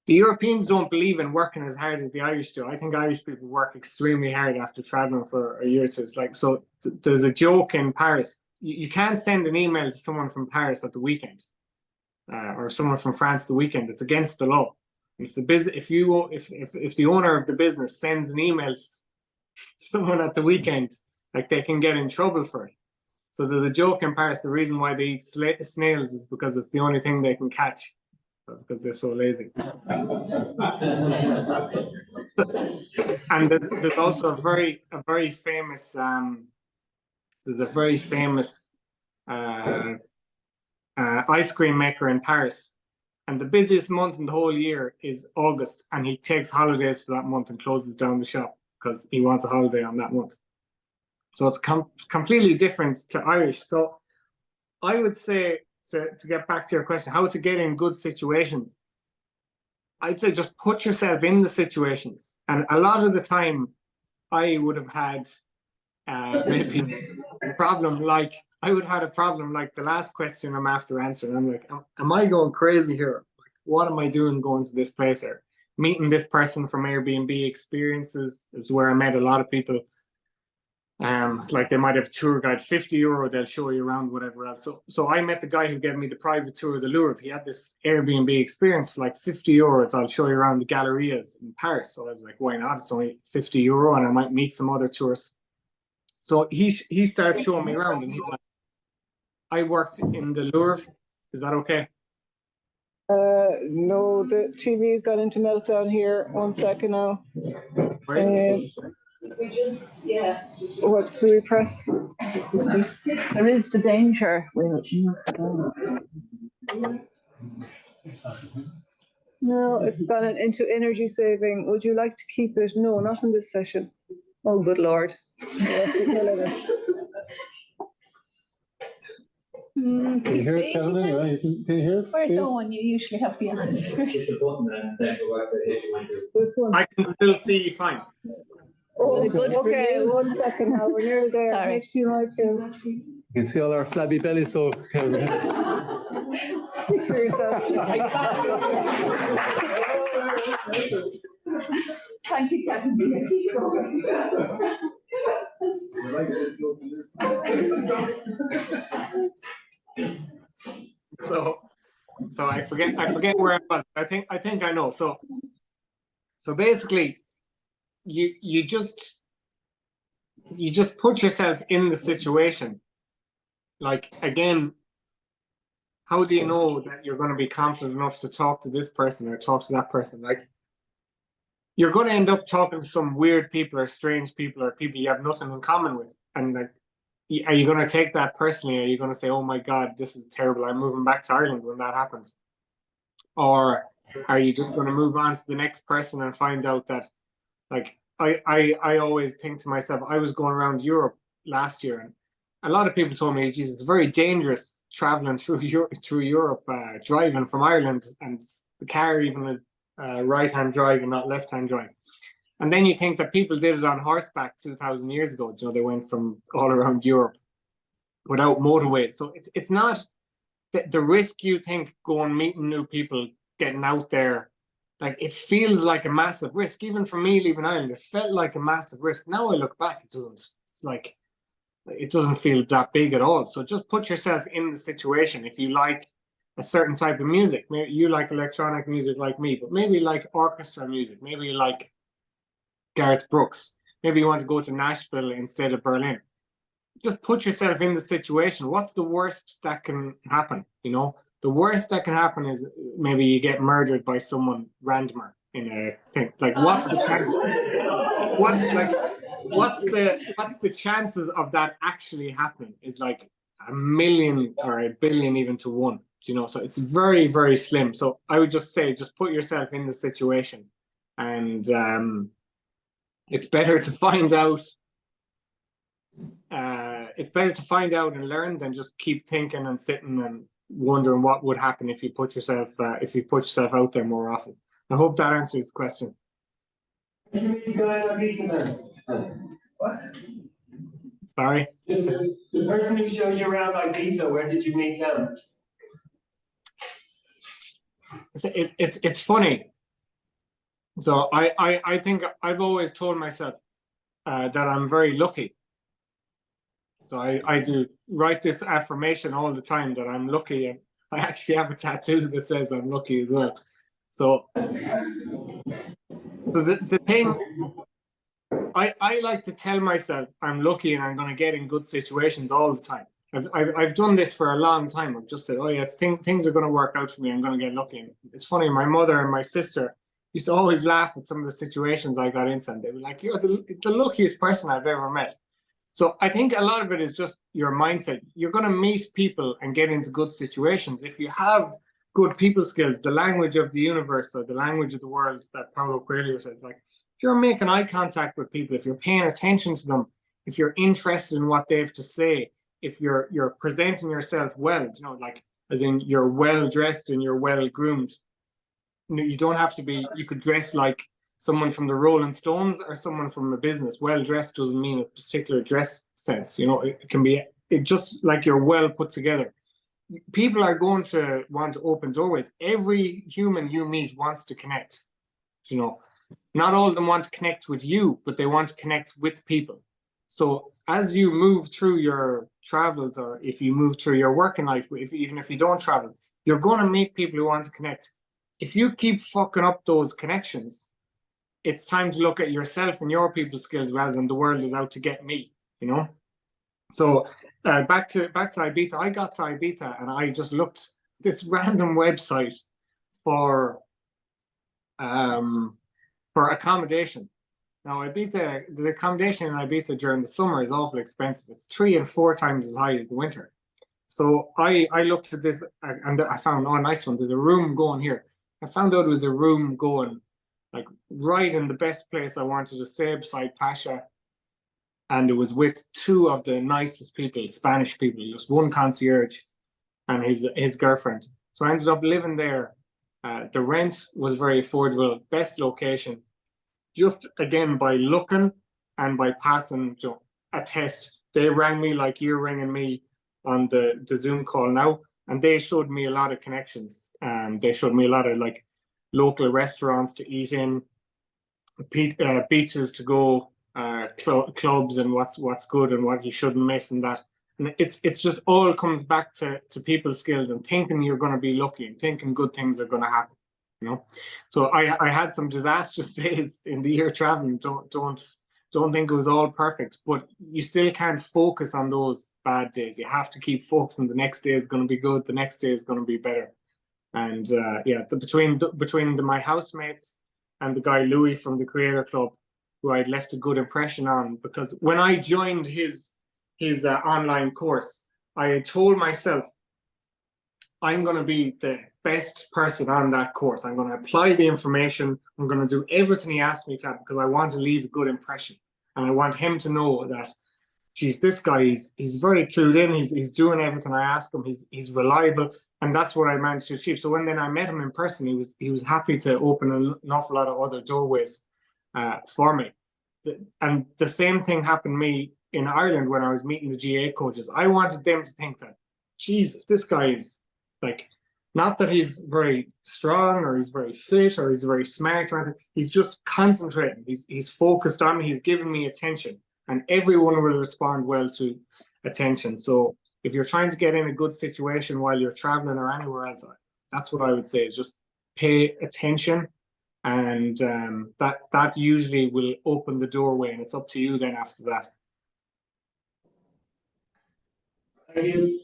[SPEAKER 3] the Europeans don't believe in working as hard as the Irish do. I think Irish people work extremely hard after traveling for a year or two. It's like, so there's a joke in Paris. You can't send an email to someone from Paris at the weekend. Or someone from France the weekend. It's against the law. If the owner of the business sends an email to someone at the weekend, like, they can get in trouble for it. So there's a joke in Paris. The reason why they eat snails is because it's the only thing they can catch, because they're so lazy. And there's also a very famous ice cream maker in Paris, and the busiest month in the whole year is August, and he takes holidays for that month and closes down the shop because he wants a holiday on that month. So it's completely different to Irish. So I would say, to get back to your question, how to get in good situations, I'd say just put yourself in the situations. And a lot of the time I would have had maybe a problem like the last question I'm after answering. I'm like, am I going crazy here? Like, what am I doing going to this place here? Meeting this person from Airbnb experiences is where I met a lot of people. Like, they might have a tour guide, €50, they'll show you around, whatever else. So I met the guy who gave me the private tour of the Louvre. He had this Airbnb experience for like €50. I'll show you around the gallerias in Paris. So I was like, why not? It's only €50 and I might meet some other tourists. So he starts showing me around, and he's like, I worked in the Louvre. Is that okay?
[SPEAKER 8] No, the TV's gone into meltdown here. 1 second now.
[SPEAKER 4] We just,
[SPEAKER 8] What do we press?
[SPEAKER 9] There is the danger.
[SPEAKER 8] No, it's gone into energy saving. Would you like to keep it? No, not in this session. Oh, good Lord.
[SPEAKER 9] Can
[SPEAKER 7] you hear us, Kevin? Anyway, can you hear us?
[SPEAKER 9] Where's the one you usually have the answers?
[SPEAKER 8] This one.
[SPEAKER 3] I can still see you fine.
[SPEAKER 8] Oh,
[SPEAKER 9] good for
[SPEAKER 8] okay,
[SPEAKER 9] you.
[SPEAKER 8] 1 second now. We're nearly there.
[SPEAKER 9] Sorry.
[SPEAKER 8] HDMI 2.
[SPEAKER 7] You can see all our flabby bellies, so Kevin.
[SPEAKER 8] Speak for yourself.
[SPEAKER 9] Thank you, Kevin.
[SPEAKER 3] So I forget where I was. I think I know. So basically, you just put yourself in the situation. Like, again, how do you know that you're going to be confident enough to talk to this person or talk to that person? Like, you're going to end up talking to some weird people or strange people or people you have nothing in common with. And like, are you going to take that personally? Are you going to say, oh my God, this is terrible, I'm moving back to Ireland when that happens? Or are you just going to move on to the next person and find out that, like, I always think to myself, I was going around Europe last year, and a lot of people told me, geez, it's very dangerous traveling through Europe, driving from Ireland, and the car even is right-hand drive and not left-hand drive. And then you think that people did it on horseback 2,000 years ago. You know, they went from all around Europe without motorways. So it's not the risk you think going meeting new people, getting out there. Like, it feels like a massive risk. Even for me leaving Ireland, it felt like a massive risk. Now I look back, it doesn't. It's like, it doesn't feel that big at all. So just put yourself in the situation. If you like a certain type of music, maybe you like electronic music like me, but maybe you like orchestra music, maybe you like Gareth Brooks, maybe you want to go to Nashville instead of Berlin. Just put yourself in the situation. What's the worst that can happen? You know, the worst that can happen is maybe you get murdered by someone randomer in a thing. Like, what's the chance? What's the chances of that actually happening? Is like 1,000,000 or 1,000,000,000 even to 1. You know, so it's very, very slim. So I would just say, just put yourself in the situation, and it's better to find out. It's better to find out and learn than just keep thinking and sitting and wondering what would happen if you put yourself out there more often. I hope that answers the question. Sorry?
[SPEAKER 7] The person who showed you around Ibiza, where did you meet them?
[SPEAKER 3] It's funny. So I think I've always told myself that I'm very lucky. So I do write this affirmation all the time that I'm lucky, and I actually have a tattoo that says I'm lucky as well. So the thing, I like to tell myself I'm lucky and I'm going to get in good situations all the time. I've done this for a long time. I've just said, oh yeah, things are going to work out for me. I'm going to get lucky. And it's funny, my mother and my sister used to always laugh at some of the situations I got into, and they were like, you're the luckiest person I've ever met. So I think a lot of it is just your mindset. You're going to meet people and get into good situations. If you have good people skills, the language of the universe or the language of the world that Paulo Coelho says, like, if you're making eye contact with people, if you're paying attention to them, if you're interested in what they have to say, if you're presenting yourself well, you know, like, as in you're well dressed and you're well groomed. You don't have to be, you could dress like someone from the Rolling Stones or someone from a business. Well dressed doesn't mean a particular dress sense. You know, it can be just like you're well put together. People are going to want to open doorways. Every human you meet wants to connect. You know, not all of them want to connect with you, but they want to connect with people. So as you move through your travels, or if you move through your working life, even if you don't travel, you're going to meet people who want to connect. If you keep fucking up those connections, it's time to look at yourself and your people skills rather than the world is out to get me, you know? So back to Ibiza. I got to Ibiza and I just looked this random website for accommodation. Now Ibiza, the accommodation in Ibiza during the summer is awfully expensive. It's 3 and 4 times as high as the winter. So I looked at this and I found, oh, nice one. There's a room going here. I found out it was a room going like right in the best place I wanted to stay, beside Pasha. And it was with 2 of the nicest people, Spanish people, just one concierge and his girlfriend. So I ended up living there. The rent was very affordable, best location. Just again, by looking and by passing a test. They rang me like you're ringing me on the Zoom call now, and they showed me a lot of connections. They showed me a lot of like local restaurants to eat in, beaches to go, clubs, and what's good and what you shouldn't miss, and that. And it's just all comes back to people skills and thinking you're going to be lucky and thinking good things are going to happen, you know. So I had some disastrous days in the year traveling. Don't Don't think it was all perfect, but you still can't focus on those bad days. You have to keep focusing. The next day is going to be good. The next day is going to be better. And yeah, between my housemates and the guy Louis from the Creator Club, who I'd left a good impression on, because when I joined his online course, I had told myself, I'm going to be the best person on that course. I'm going to apply the information. I'm going to do everything he asked me to, because I want to leave a good impression. And I want him to know that, geez, this guy, he's very clued in. He's doing everything I ask him. He's reliable. And that's what I managed to achieve. So when I met him in person, he was happy to open an awful lot of other doorways for me. And the same thing happened to me in Ireland when I was meeting the GA coaches. I wanted them to think that, Jesus, this guy is like, not that he's very strong or he's very fit or he's very smart or anything. He's just concentrating. He's focused on me. He's giving me attention, and everyone will respond well to attention. So if you're trying to get in a good situation while you're traveling or anywhere else, that's what I would say, is just pay attention, and that usually will open the doorway, and it's up to you then after that.
[SPEAKER 6] Thank you.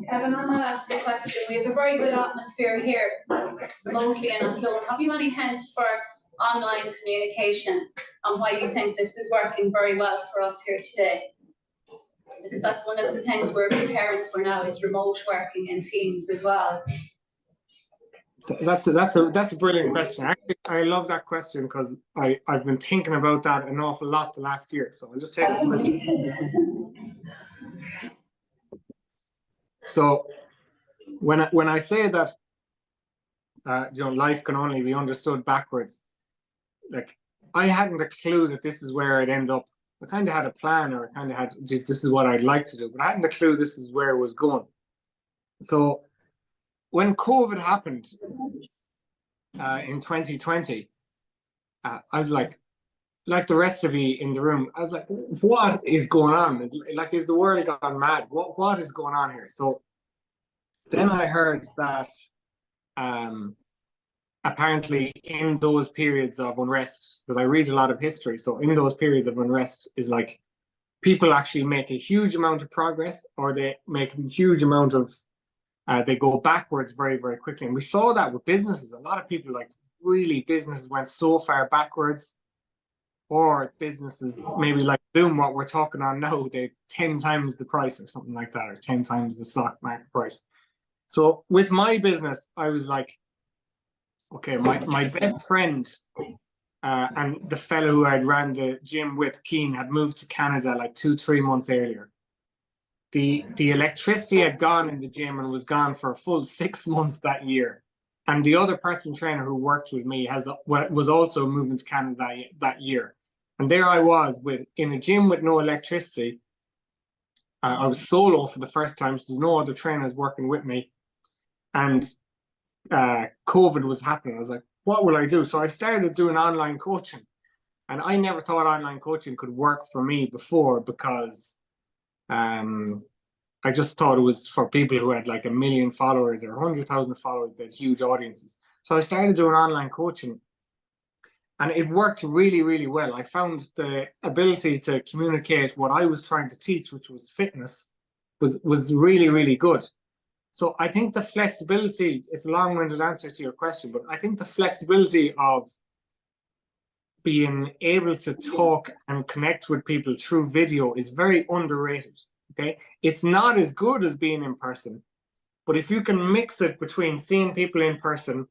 [SPEAKER 4] Kevin, I'm going to ask a question. We have a very good atmosphere here, remotely and at Clone. Have you any hints for online communication and why you think this is working very well for us here today? Because that's one of the things we're preparing for now, is remote working in teams as well.
[SPEAKER 3] That's a brilliant question. Actually, I love that question because I've been thinking about that an awful lot the last year. So I'll just take a quick. So when I say that life can only be understood backwards, like, I hadn't a clue that this is where I'd end up. I kind of had a plan, or I kind of had, this is what I'd like to do, but I hadn't a clue this is where it was going. So when COVID happened in 2020, I was like the rest of you in the room, I was like, what is going on? Like, is the world gone mad? What is going on here? So then I heard that apparently in those periods of unrest, because I read a lot of history, so in those periods of unrest is like, people actually make a huge amount of progress, or they make a huge amount of, they go backwards very, very quickly. And we saw that with businesses. A lot of people, like, really, businesses went so far backwards, or businesses maybe like Zoom, what we're talking on now, they 10 times the price or something like that, or 10 times the stock market price. So with my business, I was like, okay, my best friend and the fellow who I'd ran the gym with, Keen, had moved to Canada like 2-3 months earlier. The electricity had gone in the gym and was gone for a full 6 months that year. And the other personal trainer who worked with me was also moving to Canada that year. And there I was in a gym with no electricity. I was solo for the first time, so there's no other trainers working with me. And COVID was happening. I was like, what will I do? So I started doing online coaching. And I never thought online coaching could work for me before, because I just thought it was for people who had like 1 million followers or 100,000 followers, they had huge audiences. So I started doing online coaching, and it worked really, really well. I found the ability to communicate what I was trying to teach, which was fitness, was really, really good. So I think the flexibility, it's a long-winded answer to your question, but I think the flexibility of being able to talk and connect with people through video is very underrated. Okay, it's not as good as being in person, but if you can mix it between seeing people in person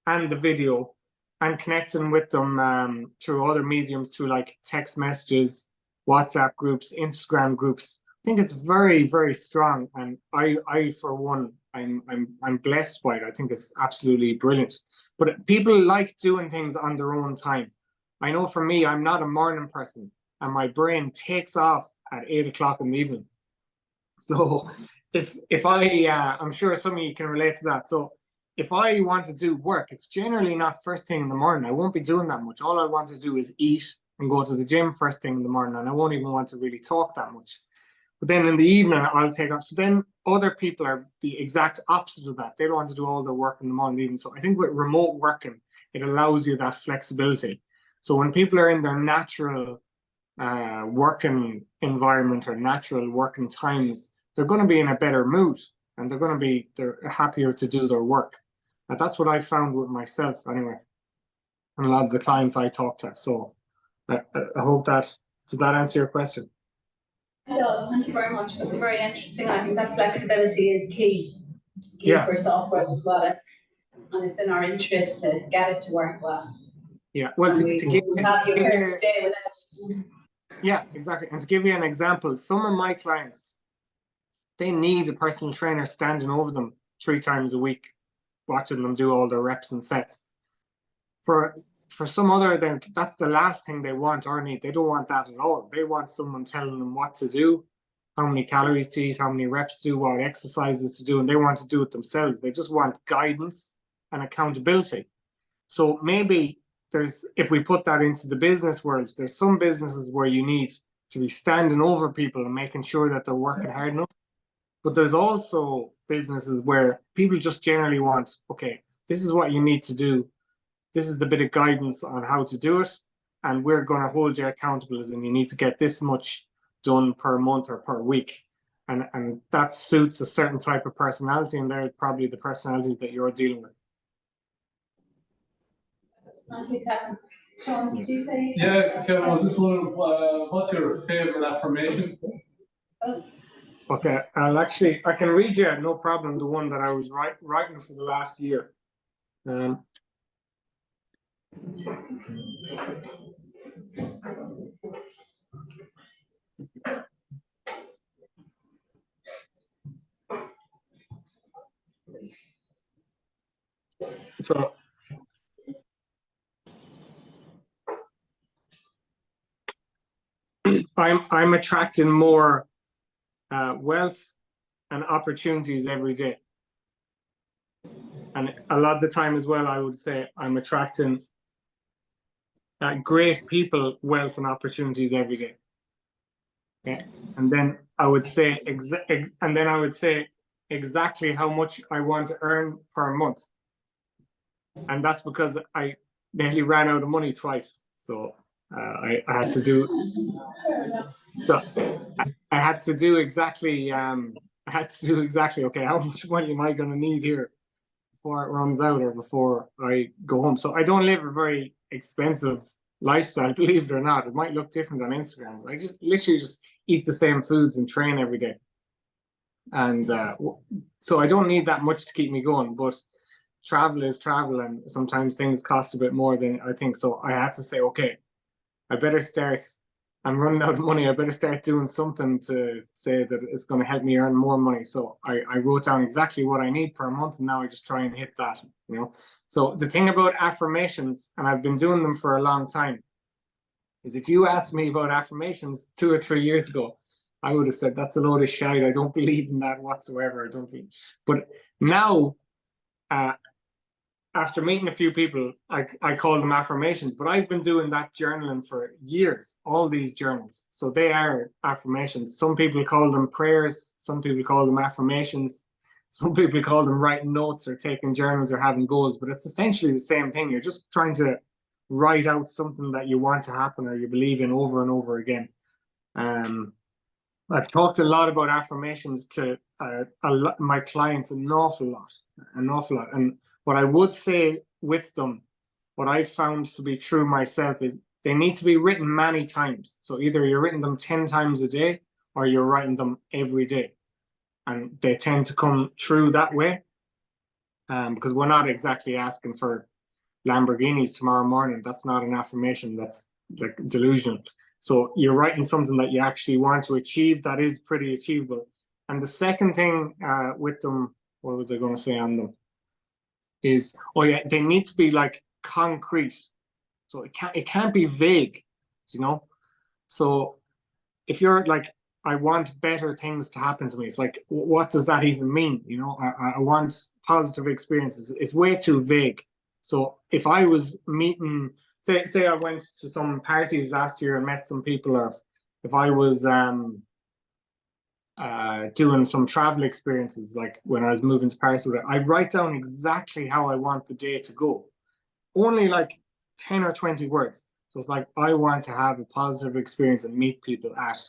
[SPEAKER 3] and the video and connecting with them through other mediums, through like text messages, WhatsApp groups, Instagram groups, I think it's very, very strong. And I for one, I'm blessed by it. I think it's absolutely brilliant. But people like doing things on their own time. I know for me, I'm not a morning person, and my brain takes off at 8 o'clock in the evening. So if I'm sure some of you can relate to that. So if I want to do work, it's generally not first thing in the morning. I won't be doing that much. All I want to do is eat and go to the gym first thing in the morning, and I won't even want to really talk that much. But then in the evening, I'll take off. So then other people are the exact opposite of that. They don't want to do all their work in the morning and evening. So I think with remote working, it allows you that flexibility. So when people are in their natural working environment or natural working times, they're going to be in a better mood and they're happier to do their work. And that's what I found with myself anyway, and a lot of the clients I talk to. So I hope does that answer your question?
[SPEAKER 4] It does. Thank you very much. That's very interesting. I think that flexibility is key
[SPEAKER 3] Yeah.
[SPEAKER 4] for software as well. It's in our interest to get it to work well.
[SPEAKER 3] Yeah. Well, to give
[SPEAKER 4] have you here today without it.
[SPEAKER 3] Yeah, exactly. And to give you an example, some of my clients, they need a personal trainer standing over them 3 times a week, watching them do all their reps and sets. For some other, then that's the last thing they want or need. They don't want that at all. They want someone telling them what to do, how many calories to eat, how many reps to do, what exercises to do, and they want to do it themselves. They just want guidance and accountability. So maybe if we put that into the business world, there's some businesses where you need to be standing over people and making sure that they're working hard enough. But there's also businesses where people just generally want, okay, this is what you need to do. This is the bit of guidance on how to do it. And we're going to hold you accountable, as in you need to get this much done per month or per week. And that suits a certain type of personality, and they're probably the personality that you're dealing with.
[SPEAKER 4] Thank you, Kevin. Sean, did you say?
[SPEAKER 10] Yeah, Kevin, I was just wondering, what's your favourite affirmation?
[SPEAKER 3] Okay, I can read you, no problem, the one that I was writing for the last year. So I'm attracting more wealth and opportunities every day. And a lot of the time as well, I would say I'm attracting great people, wealth and opportunities every day. Okay. And then I would say exactly how much I want to earn per month. And that's because I nearly ran out of money twice. So I had to do exactly okay, how much money am I going to need here before it runs out or before I go home. So I don't live a very expensive lifestyle, believe it or not. It might look different on Instagram. I just literally just eat the same foods and train every day. And so I don't need that much to keep me going, but travel is travel, and sometimes things cost a bit more than I think. So I had to say, okay, I'm running out of money. I better start doing something to say that it's going to help me earn more money. So I wrote down exactly what I need per month, and now I just try and hit that, So the thing about affirmations, and I've been doing them for a long time, is if you asked me about affirmations 2 or 3 years ago, I would have said that's a load of shite. I don't believe in that whatsoever. I don't think. But now, after meeting a few people, I call them affirmations, but I've been doing that journaling for years, all these journals. So they are affirmations. Some people call them prayers. Some people call them affirmations. Some people call them writing notes or taking journals or having goals, but it's essentially the same thing. You're just trying to write out something that you want to happen or you believe in over and over again. I've talked a lot about affirmations to my clients an awful lot. And what I would say with them, what I found to be true myself, is they need to be written many times. So either you're writing them 10 times a day or you're writing them every day. And they tend to come true that way, because we're not exactly asking for Lamborghinis tomorrow morning. That's not an affirmation. That's like delusional. So you're writing something that you actually want to achieve that is pretty achievable. And the second thing with them, what was I going to say on them? Is, they need to be like concrete. So it can't be vague, So if you're like, I want better things to happen to me, it's like, what does that even mean? I want positive experiences. It's way too vague. So if I was meeting, say I went to some parties last year and met some people, or if I was doing some travel experiences, like when I was moving to Paris, I write down exactly how I want the day to go. Only like 10 or 20 words. So it's like, I want to have a positive experience and meet people at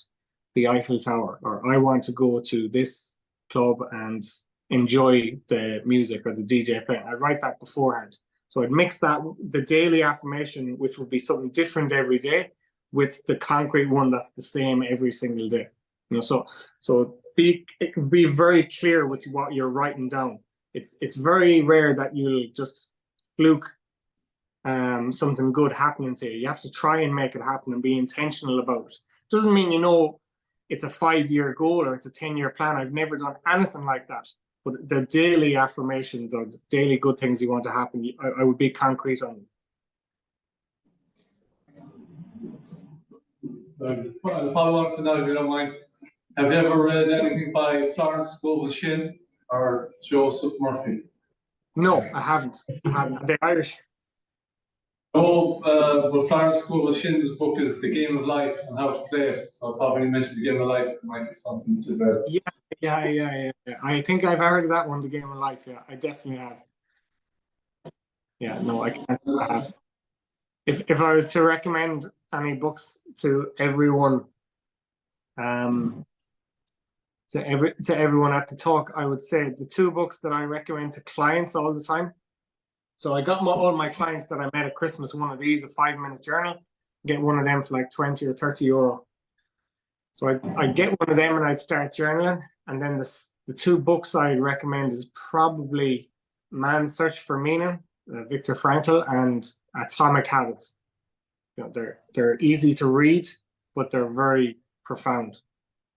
[SPEAKER 3] the Eiffel Tower, or I want to go to this club and enjoy the music or the DJ playing. I write that beforehand. So I'd mix that, the daily affirmation, which would be something different every day, with the concrete one that's the same every single day. You know, so it can be very clear with what you're writing down. It's very rare that you'll just fluke something good happening to you. You have to try and make it happen and be intentional about it. Doesn't mean, you know, it's a 5-year goal or it's a 10-year plan. I've never done anything like that. But the daily affirmations or the daily good things you want to happen, I would be concrete on them.
[SPEAKER 10] I'll follow on from that if you don't mind. Have you ever read anything by Florence Scovel Shinn or Joseph Murphy?
[SPEAKER 3] No, I haven't. They're Irish.
[SPEAKER 10] No, but Florence Scovel Shinn's book is The Game of Life and How to Play It. So I thought when you mentioned The Game of Life, it might be something to read.
[SPEAKER 3] Yeah. I think I've heard of that one, The Game of Life. Yeah, I definitely have. Yeah, no, I can't. I have. If I was to recommend any books to everyone, to everyone at the talk, I would say the 2 books that I recommend to clients all the time. So I got all my clients that I met at Christmas one of these, a 5-minute journal. Get one of them for like 20 or 30 euro. So I'd get one of them and I'd start journaling. And then the 2 books I'd recommend is probably Man's Search for Meaning, Viktor Frankl, and Atomic Habits. You know, they're easy to read, but they're very profound.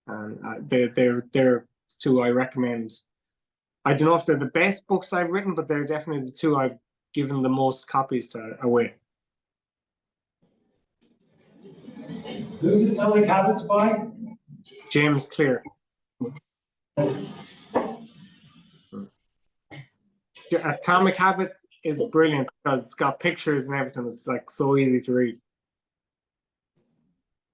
[SPEAKER 3] And they're 2 I recommend. I don't know if they're the best books I've written, but they're definitely the 2 I've given the most copies away.
[SPEAKER 7] Who's Atomic Habits by?
[SPEAKER 3] James Clear. Atomic Habits is brilliant because it's got pictures and everything. It's like so easy to read.